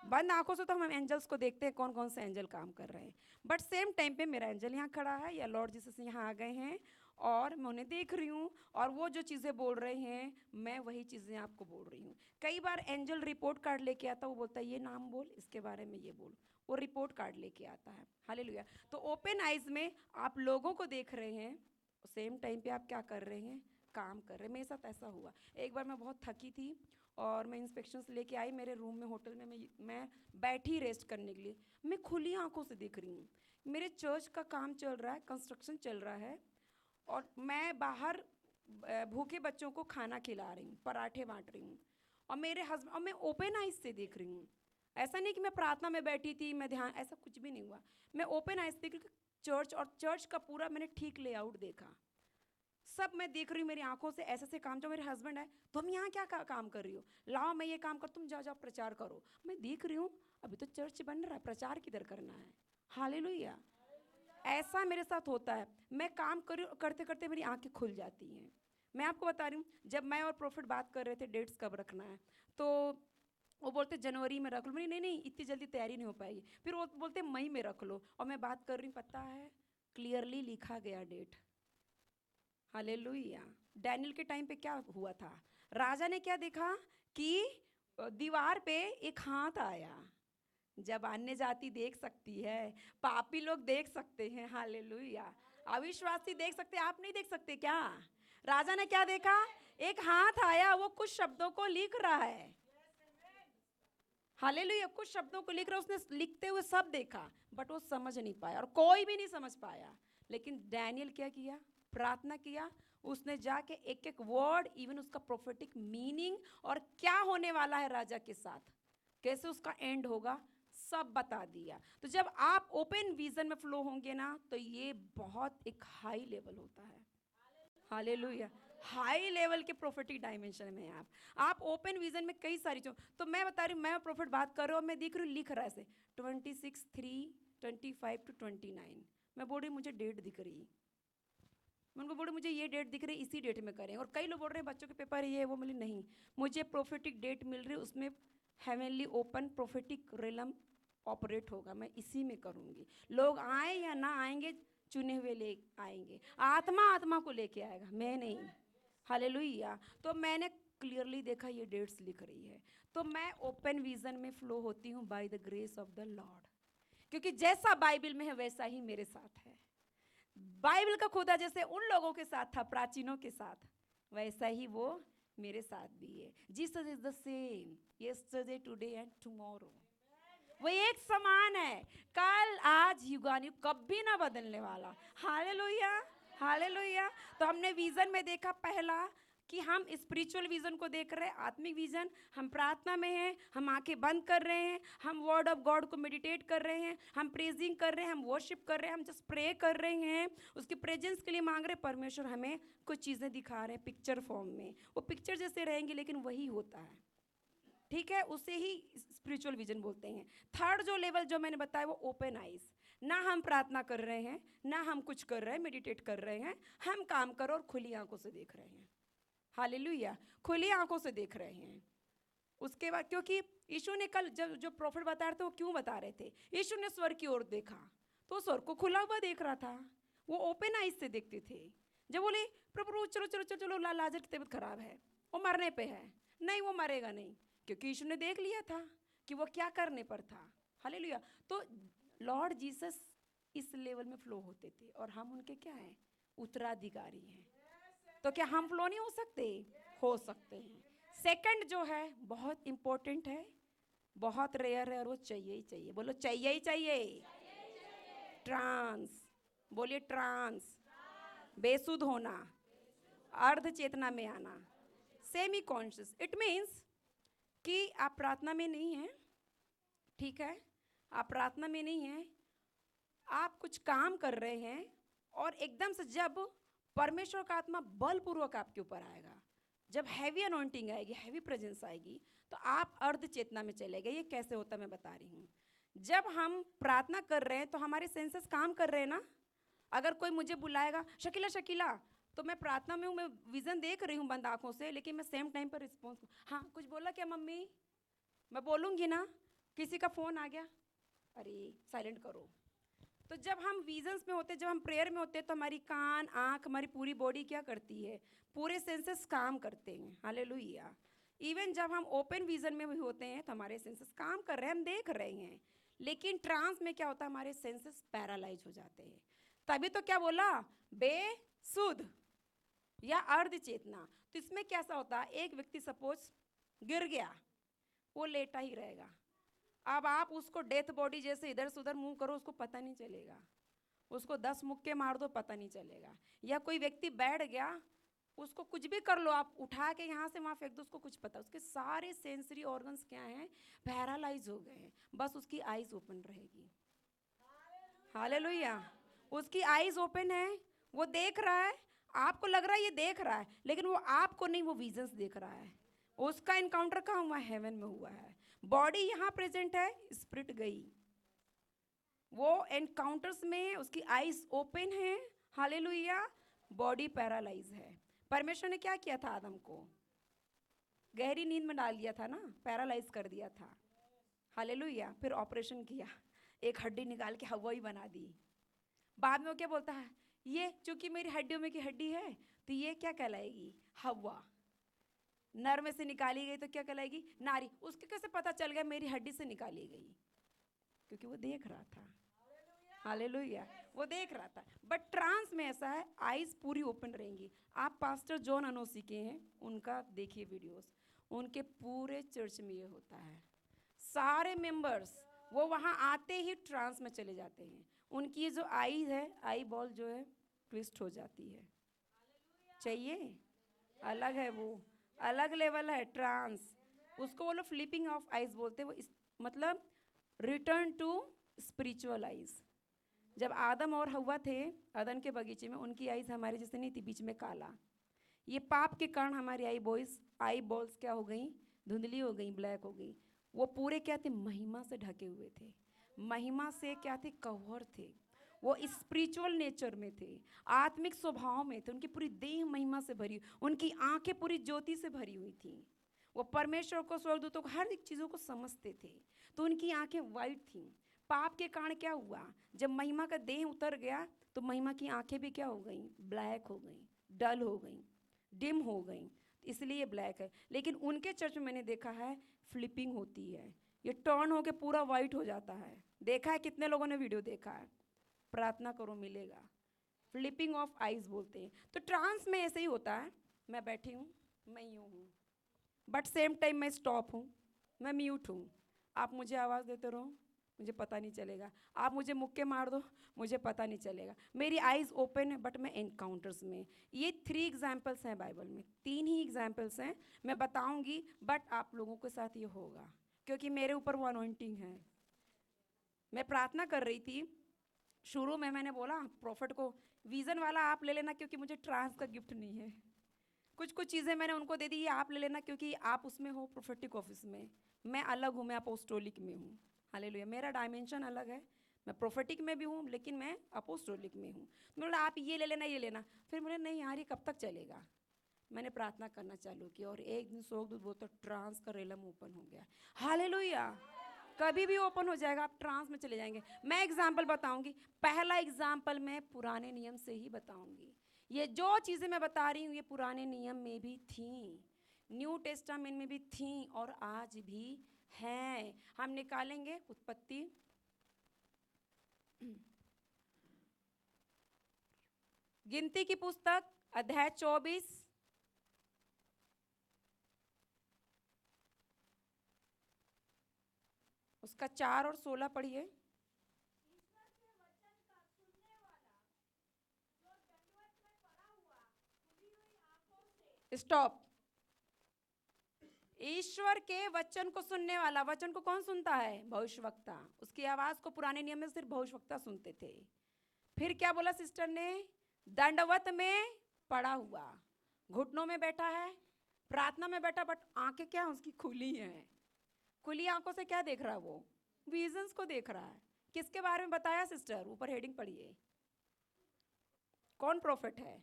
बंद आंखों से तो हम एंजल्स को देखते हैं कौन कौन से एंजल काम कर रहे हैं, बट सेम टाइम पे मेरा एंजल यहाँ खड़ा है या लॉर्ड जीसस यहाँ आ गए हैं और मैं उन्हें देख रही हूँ, और वो जो चीज़ें बोल रहे हैं मैं वही चीज़ें आपको बोल रही हूँ। कई बार एंजल रिपोर्ट कार्ड लेके आता, वो बोलता है ये नाम बोल, इसके बारे में ये बोल, वो रिपोर्ट कार्ड लेके आता है। हालेलुया। तो ओपन आइज में आप लोगों को देख रहे हैं, सेम टाइम पे आप क्या कर रहे हैं, काम कर रहे हैं। मेरे साथ ऐसा हुआ, एक बार मैं बहुत थकी थी और मैं इंस्पेक्शंस लेके आई मेरे रूम में, होटल में मैं बैठी रेस्ट करने के लिए, मैं खुली आंखों से देख रही हूँ मेरे चर्च का काम चल रहा है, कंस्ट्रक्शन चल रहा है, और मैं बाहर भूखे बच्चों को खाना खिला रही हूँ, पराठे बांट रही हूँ, और मेरे हस्बैंड, और मैं ओपन आइज से देख रही हूँ। ऐसा नहीं कि मैं प्रार्थना में बैठी थी, मैं ध्यान, ऐसा कुछ भी नहीं हुआ, मैं ओपन आइज देख रही चर्च, और चर्च का पूरा मैंने ठीक लेआउट देखा, सब मैं देख रही हूँ मेरी आंखों से। ऐसे ऐसे काम, जो मेरे हस्बैंड है, तुम यहाँ क्या काम कर रही हो, लाओ मैं ये काम कर, तुम जाओ जाओ प्रचार करो। मैं देख रही हूँ अभी तो चर्च बन रहा है, प्रचार किधर करना है। हालेलुया। ऐसा मेरे साथ होता है, मैं काम करते करते मेरी आंखें खुल जाती हैं। मैं आपको बता रही हूँ, जब मैं और प्रॉफिट बात कर रहे थे डेट्स कब रखना है, तो वो बोलते जनवरी में रख लो, नहीं नहीं इतनी जल्दी तैयारी नहीं हो पाएगी, फिर वो बोलते मई में रख लो, और मैं बात कर रही हूँ, पता है क्लियरली लिखा गया डेट हालेलुया। डैनियल के टाइम पे क्या हुआ था? राजा ने क्या देखा कि दीवार पे एक हाथ आया। जब अन्य जाति देख सकती है, पापी लोग देख सकते हैं, हालेलुया, अविश्वासी देख सकते, आप नहीं देख सकते क्या? राजा ने क्या देखा? एक हाथ आया, वो कुछ शब्दों को लिख रहा है। हालेलुया, कुछ शब्दों को लिख रहा है, उसने लिखते हुए सब देखा, बट वो समझ नहीं पाया और कोई भी नहीं समझ पाया। लेकिन डैनियल क्या किया? प्रार्थना किया। उसने जाके एक एक वर्ड, इवन उसका प्रोफेटिक मीनिंग और क्या होने वाला है राजा के साथ, कैसे उसका एंड होगा, सब बता दिया। तो जब आप ओपन विजन में फ्लो होंगे ना, तो ये बहुत एक हाई लेवल होता है। हालेलुया, हाई लेवल के प्रोफेटिक डायमेंशन में आप ओपन विजन में कई सारी चीज़। तो मैं बता रही हूँ, मैं प्रोफेट बात कर रहा हूँ, मैं देख रही हूँ लिख रहा है ऐसे 26/3/25 to 29। मैं बोल रही मुझे डेट दिख रही, मैं उनको बोल रही मुझे ये डेट दिख रही, इसी डेट में करें। और कई लोग बोल रहे हैं बच्चों के पेपर ये वो, मिली नहीं, मुझे प्रोफेटिक डेट मिल रही, उसमें हेवनली ओपन प्रोफेटिक रेलम ऑपरेट होगा, मैं इसी में करूँगी। लोग आए या ना आएंगे, चुने हुए ले आएंगे, आत्मा आत्मा को लेके आएगा, मैं नहीं। हालेलुया। तो मैंने क्लियरली देखा ये डेट्स लिख रही है, तो मैं ओपन विजन में फ्लो होती हूँ by the grace of the Lord, क्योंकि जैसा बाइबल में है वैसा ही मेरे साथ है। बाइबल का खुदा जैसे उन लोगों के साथ था, प्राचीनों के साथ, वैसा ही वो मेरे साथ भी है। Jesus is the same yesterday today and tomorrow. वो एक समान है, कल आज युगान कभी ना बदलने वाला। Hallelujah, hallelujah. तो हमने विजन में देखा पहला कि हम स्पिरिचुअल विजन को देख रहे हैं, आत्मिक विजन। हम प्रार्थना में हैं, हम आंखें बंद कर रहे हैं, हम वर्ड ऑफ गॉड को मेडिटेट कर रहे हैं, हम प्रेजिंग कर रहे हैं, हम वर्शिप कर रहे हैं, हम जस्ट प्रे कर रहे हैं, उसकी प्रेजेंस के लिए मांग रहे हैं। परमेश्वर हमें कुछ चीज़ें दिखा रहे हैं पिक्चर फॉर्म में, वो पिक्चर जैसे रहेंगे लेकिन वही होता है, ठीक है, उसे ही स्पिरिचुअल विजन बोलते हैं। थर्ड जो लेवल जो मैंने बताया वो ओपन आइज। ना हम प्रार्थना कर रहे हैं, ना हम कुछ कर रहे हैं, मेडिटेट कर रहे हैं, हम काम करो और खुली आंखों से देख रहे हैं। हालेलुया, खुली आंखों से देख रहे हैं। उसके बाद क्योंकि यीशु ने कल जब जो प्रोफेट बता रहे थे वो क्यों बता रहे थे? यीशु ने स्वर्ग की ओर देखा तो स्वर्ग को खुला हुआ देख रहा था, वो ओपन आइज से देखते थे। जब बोले प्रभु चलो चलो चलो चलो, लाजर की तबीयत खराब है, वो मरने पे है, नहीं वो मरेगा नहीं, क्योंकि यीशु ने देख लिया था कि वो क्या करने पर था। हालेलुया। तो लॉर्ड जीसस इस लेवल में फ्लो होते थे और हम उनके क्या हैं? उत्तराधिकारी हैं। तो क्या हम फ्लो नहीं हो सकते? हो सकते हैं। सेकंड जो है बहुत इंपॉर्टेंट है, बहुत रेयर है, और वो चाहिए ही चाहिए। बोलो चाहिए ही चाहिए। ट्रांस, बोलिए ट्रांस, बेसुध होना, अर्ध चेतना में आना, सेमी कॉन्शियस। इट मीन्स कि आप प्रार्थना में नहीं हैं, ठीक है, आप प्रार्थना में नहीं हैं, आप कुछ काम कर रहे हैं और एकदम से जब परमेश्वर का आत्मा बलपूर्वक आपके ऊपर आएगा, जब हैवी अनॉइंटिंग आएगी, हैवी प्रेजेंस आएगी, तो आप अर्ध चेतना में चले गए। ये कैसे होता है मैं बता रही हूँ। जब हम प्रार्थना कर रहे हैं तो हमारे सेंसेस काम कर रहे हैं ना। अगर कोई मुझे बुलाएगा शकीला शकीला, तो मैं प्रार्थना में हूँ, मैं विजन देख रही हूँ बंद आँखों से, लेकिन मैं सेम टाइम पर रिस्पॉन्स, हाँ कुछ बोला क्या मम्मी, मैं बोलूँगी ना। किसी का फ़ोन आ गया, अरे साइलेंट करो। तो जब हम विजन्स में होते, जब हम प्रेयर में होते हैं, तो हमारी कान, आँख, हमारी पूरी बॉडी क्या करती है? पूरे सेंसेस काम करते हैं। हालेलुया। इवन जब हम ओपन विजन में भी होते हैं तो हमारे सेंसेस काम कर रहे हैं, हम देख रहे हैं। लेकिन ट्रांस में क्या होता है? हमारे सेंसेस पैरालाइज हो जाते हैं। तभी तो क्या बोला? बेसुध या अर्ध चेतना। तो इसमें कैसा होता है? एक व्यक्ति सपोज गिर गया, वो लेटा ही रहेगा। अब आप उसको डेथ बॉडी जैसे इधर से उधर मूव करो, उसको पता नहीं चलेगा। उसको 10 मुक्के मार दो, पता नहीं चलेगा। या कोई व्यक्ति बैठ गया, उसको कुछ भी कर लो, आप उठा के यहाँ से वहाँ फेंक दो, उसको कुछ पता। उसके सारे सेंसरी ऑर्गन्स क्या हैं? पैरालाइज हो गए हैं, बस उसकी आईज ओपन रहेगी। हालेलुया। उसकी आईज ओपन है, वो देख रहा है, आपको लग रहा है ये देख रहा है, लेकिन वो आपको नहीं, वो विजन्स देख रहा है। उसका इनकाउंटर कहाँ हुआ? हेवन में हुआ है। बॉडी यहाँ प्रेजेंट है, स्पिरिट गई। वो एनकाउंटर्स में उसकी आईज ओपन है, हालेलुया, बॉडी पैरालाइज है। परमेश्वर ने क्या किया था? आदम को गहरी नींद में डाल दिया था ना, पैरालाइज कर दिया था। हालेलुया। फिर ऑपरेशन किया, एक हड्डी निकाल के हवा ही बना दी। बाद में वो क्या बोलता है? ये चूंकि मेरी हड्डियों में की हड्डी है तो ये क्या कहलाएगी? हवा। नर में से निकाली गई तो क्या कहलाएगी? नारी। उसके कैसे पता चल गया मेरी हड्डी से निकाली गई? क्योंकि वो देख रहा था। हालेलुया, वो देख रहा था। बट ट्रांस में ऐसा है, आईज पूरी ओपन रहेंगी। आप पास्टर जॉन अनोसी के हैं, उनका देखिए वीडियोस, उनके पूरे चर्च में ये होता है। सारे मेंबर्स वो वहाँ आते ही ट्रांस में चले जाते हैं। उनकी जो आई है, आई बॉल जो है ट्विस्ट हो जाती है। चाहिए अलग है, वो अलग लेवल है ट्रांस। उसको वो लोग फ्लिपिंग ऑफ आइज बोलते हैं। वो मतलब रिटर्न टू स्पिरिचुअल आइज। जब आदम और हव्वा थे अदन के बगीचे में, उनकी आइज हमारे जैसे नहीं थी, बीच में काला। ये पाप के कारण हमारी आई बॉल्स क्या हो गई? धुंधली हो गई, ब्लैक हो गई। वो पूरे क्या थे? महिमा से ढके हुए थे। महिमा से क्या थे? कवर थे। वो स्पिरिचुअल नेचर में थे, आत्मिक स्वभाव में थे। उनकी पूरी देह महिमा से भरी, उनकी आंखें पूरी ज्योति से भरी हुई थी। वो परमेश्वर को, स्वर्गदूतों को, हर एक चीज़ों को समझते थे। तो उनकी आंखें वाइट थी। पाप के कारण क्या हुआ? जब महिमा का देह उतर गया तो महिमा की आंखें भी क्या हो गई? ब्लैक हो गई, डल हो गई, डिम हो गई। इसलिए ब्लैक है। लेकिन उनके चर्च में मैंने देखा है फ्लिपिंग होती है, ये टर्न होके पूरा वाइट हो जाता है। देखा है? कितने लोगों ने वीडियो देखा है? प्रार्थना करो, मिलेगा। फ्लिपिंग ऑफ आइज बोलते हैं। तो ट्रांस में ऐसे ही होता है। मैं बैठी हूँ, मैं यूँ हूँ, बट सेम टाइम मैं स्टॉप हूँ, मैं म्यूट हूँ। आप मुझे आवाज़ देते रहो, मुझे पता नहीं चलेगा। आप मुझे मुक्के मार दो, मुझे पता नहीं चलेगा। मेरी आइज़ ओपन है बट मैं एनकाउंटर्स में। ये 3 एग्जाम्पल्स हैं बाइबल में, 3 ही एग्जाम्पल्स हैं। मैं बताऊंगी बट आप लोगों के साथ ये होगा क्योंकि मेरे ऊपर वो अनॉइंटिंग है। मैं प्रार्थना कर रही थी, शुरू में मैंने बोला प्रॉफिट को विज़न वाला आप ले लेना क्योंकि मुझे ट्रांस का गिफ्ट नहीं है। कुछ कुछ चीज़ें मैंने उनको दे दी, ये आप ले लेना क्योंकि आप उसमें हो प्रोफेटिक ऑफिस में। मैं अलग हूँ, मैं अपोस्टोलिक में हूँ। हालेलुया, मेरा डायमेंशन अलग है। मैं प्रोफेटिक में भी हूँ लेकिन मैं अपोस्टोलिक में हूँ। तो बोला आप ये ले लेना, ये लेना। फिर बोले नहीं यार, ये कब तक चलेगा? मैंने प्रार्थना करना चालू की और एक दिन स्वर्गदूत बोलता ट्रांस का रेलम ओपन हो गया। हालेलुया, कभी भी ओपन हो जाएगा, आप ट्रांस में चले जाएंगे। मैं एग्जाम्पल बताऊंगी। पहला एग्जाम्पल मैं पुराने नियम से ही बताऊंगी। ये जो चीज़ें मैं बता रही हूँ ये पुराने नियम में भी थी, न्यू टेस्टामेंट में भी थी और आज भी हैं। हम निकालेंगे उत्पत्ति गिनती की पुस्तक अध्याय 24 उसका 4 और 16 पढ़िए। स्टॉप। ईश्वर के वचन को सुनने वाला, वचन को कौन सुनता है? भविष्यवक्ता। उसकी आवाज को पुराने नियम में सिर्फ भविष्यवक्ता सुनते थे। फिर क्या बोला सिस्टर ने? दंडवत में पड़ा हुआ, घुटनों में बैठा है, प्रार्थना में बैठा, बट आंखें क्या उसकी खुली हैं। खुली आंखों से क्या देख रहा है? वो विजन्स को देख रहा है। किसके बारे में बताया सिस्टर? ऊपर हेडिंग पढ़िए। कौन प्रॉफिट है?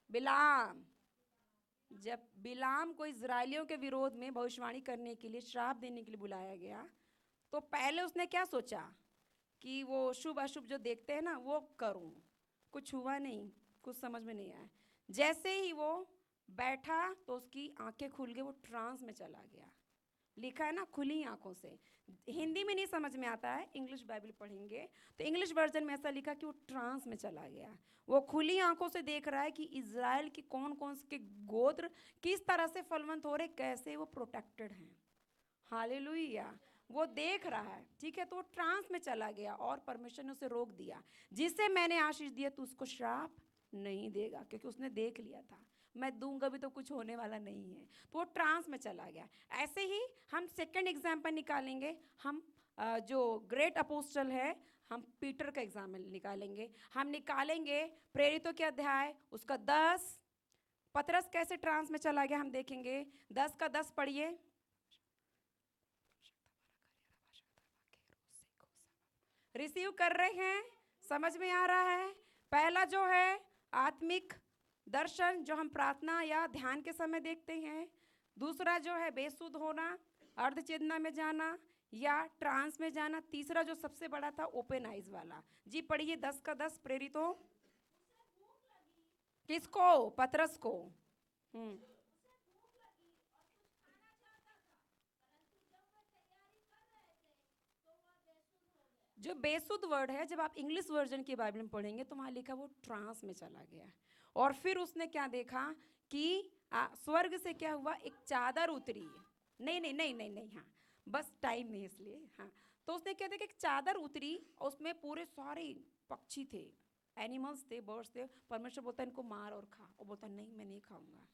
बिलाम। जब बिलाम को इजराइलियों के विरोध में भविष्यवाणी करने के लिए, श्राप देने के लिए बुलाया गया, तो पहले उसने क्या सोचा कि वो शुभ अशुभ जो देखते हैं ना वो करूं। कुछ हुआ नहीं, कुछ समझ में नहीं आया। जैसे ही वो बैठा तो उसकी आंखें खुल गई, वो ट्रांस में चला गया। लिखा है ना खुली आंखों से। हिंदी में नहीं समझ में आता है, इंग्लिश बाइबल पढ़ेंगे तो इंग्लिश वर्जन में ऐसा लिखा कि वो ट्रांस में चला गया। वो खुली आंखों से देख रहा है कि इज़राइल के कौन कौन से गोत्र किस तरह से फलवंत हो रहे, कैसे वो प्रोटेक्टेड हैं। हालेलुया, वो देख रहा है। ठीक है, तो वो ट्रांस में चला गया और परमेश्वर ने उसे रोक दिया। जिसे मैंने आशीष दिया तो उसको श्राप नहीं देगा, क्योंकि उसने देख लिया था मैं दूंगा भी तो कुछ होने वाला नहीं है। तो वो ट्रांस में चला गया। ऐसे ही हम सेकंड एग्जाम्पल निकालेंगे। हम जो ग्रेट अपोस्टल है, हम पीटर का एग्जाम्पल निकालेंगे। हम निकालेंगे प्रेरितों के अध्याय उसका 10। पतरस कैसे ट्रांस में चला गया हम देखेंगे। 10 का 10 पढ़िए। रिसीव कर रहे हैं? समझ में आ रहा है? पहला जो है आत्मिक दर्शन, जो हम प्रार्थना या ध्यान के समय देखते हैं। दूसरा जो है बेसुध होना, अर्धचेतना में जाना या ट्रांस में जाना। तीसरा जो सबसे बड़ा था ओपन आइज वाला। जी पढ़िए 10 का 10 प्रेरितों। किसको? पतरस को। हम्म। जो बेसुध वर्ड है, जब आप इंग्लिश वर्जन की बाइबल में पढ़ेंगे तो वहाँ लिखा वो ट्रांस में चला गया। और फिर उसने क्या देखा कि स्वर्ग से क्या हुआ, एक चादर उतरी। नहीं नहीं नहीं नहीं नहीं, हाँ बस टाइम नहीं इसलिए, हाँ। तो उसने क्या देखा, एक चादर उतरी और उसमें पूरे सारे पक्षी थे, एनिमल्स थे, बर्ड्स थे। परमेश्वर बोलता है इनको मार और खा, और बोलता नहीं मैं नहीं खाऊंगा।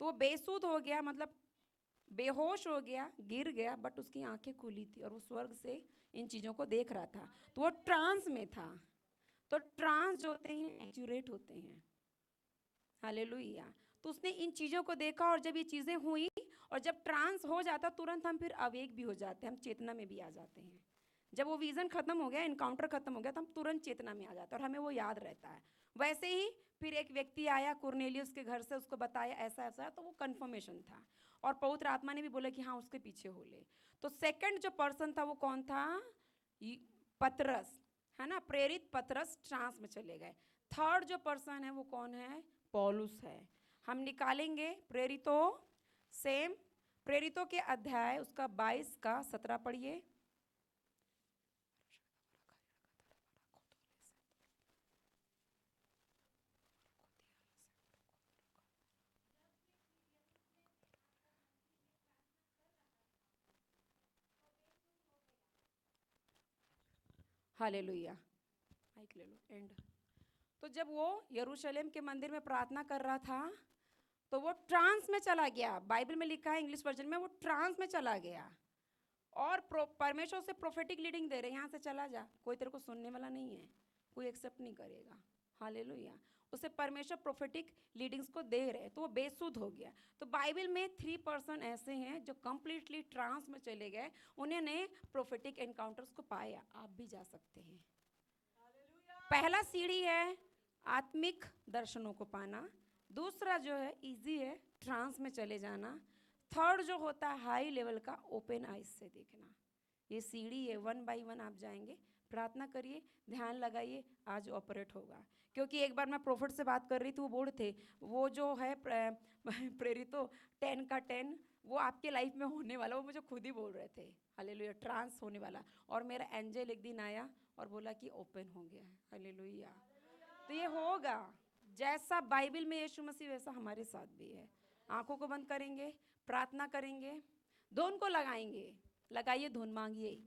तो वो बेसुध हो गया, मतलब बेहोश हो गया, गिर गया, बट उसकी आंखें खुली थी और वो स्वर्ग से इन चीज़ों को देख रहा था। तो वो ट्रांस में था। तो ट्रांस जो होते हैं एक्यूरेट होते हैं। हालेलुया। तो उसने इन चीज़ों को देखा, और जब ये चीज़ें हुई और जब ट्रांस हो जाता, तुरंत हम फिर अवेक भी हो जाते हैं, हम चेतना में भी आ जाते हैं। जब वो विजन खत्म हो गया, इनकाउंटर खत्म हो गया, तो हम तुरंत चेतना में आ जाते हैं और हमें वो याद रहता है। वैसे ही फिर एक व्यक्ति आया कुरनेलियुस के घर से, उसको बताया ऐसा ऐसा है, तो वो कंफर्मेशन था। और पवित्र आत्मा ने भी बोला कि हाँ उसके पीछे हो ले। तो सेकंड जो पर्सन था वो कौन था? पतरस, है ना, प्रेरित पतरस ट्रांस में चले गए। थर्ड जो पर्सन है वो कौन है? पौलुस है। हम निकालेंगे प्रेरितों, सेम प्रेरितों के अध्याय उसका 22 का 17 पढ़िए। हालेलुया। माइक ले लो, एंड। तो जब वो यरूशलेम के मंदिर में प्रार्थना कर रहा था, तो वो ट्रांस में चला गया। बाइबल में लिखा है इंग्लिश वर्जन में, वो ट्रांस में चला गया। और परमेश्वर से प्रोफेटिक लीडिंग दे रहे, यहाँ से चला जा, कोई तेरे को सुनने वाला नहीं है, कोई एक्सेप्ट नहीं करेगा। हालेलुया। उसे परमेश्वर प्रोफेटिक लीडिंग्स को दे रहे, तो वो बेसुध हो गया। तो बाइबल में 3 पर्सन ऐसे हैं जो कंप्लीटली ट्रांस में चले गए, उन्होंने प्रोफेटिक एनकाउंटर्स को पाया। आप भी जा सकते हैं। पहला सीढ़ी है आत्मिक दर्शनों को पाना। दूसरा जो है इजी है, ट्रांस में चले जाना। थर्ड जो होता है हाई लेवल का, ओपन आइज से देखना। ये सीढ़ी है, 1 बाय 1 आप जाएंगे। प्रार्थना करिए, ध्यान लगाइए, आज ऑपरेट होगा। क्योंकि एक बार मैं प्रोफेट से बात कर रही थी, वो बोल थे वो जो है प्रेरितो 10 का 10 वो आपके लाइफ में होने वाला, वो मुझे खुद ही बोल रहे थे। हालेलुया, ट्रांस होने वाला। और मेरा एंजल एक दिन आया और बोला कि ओपन हो गया है। हालेलुया। तो ये होगा, जैसा बाइबल में यीशु मसीह वैसा हमारे साथ भी है। आंखों को बंद करेंगे, प्रार्थना करेंगे, धुन को लगाएंगे। लगाइए धुन, मांगिए।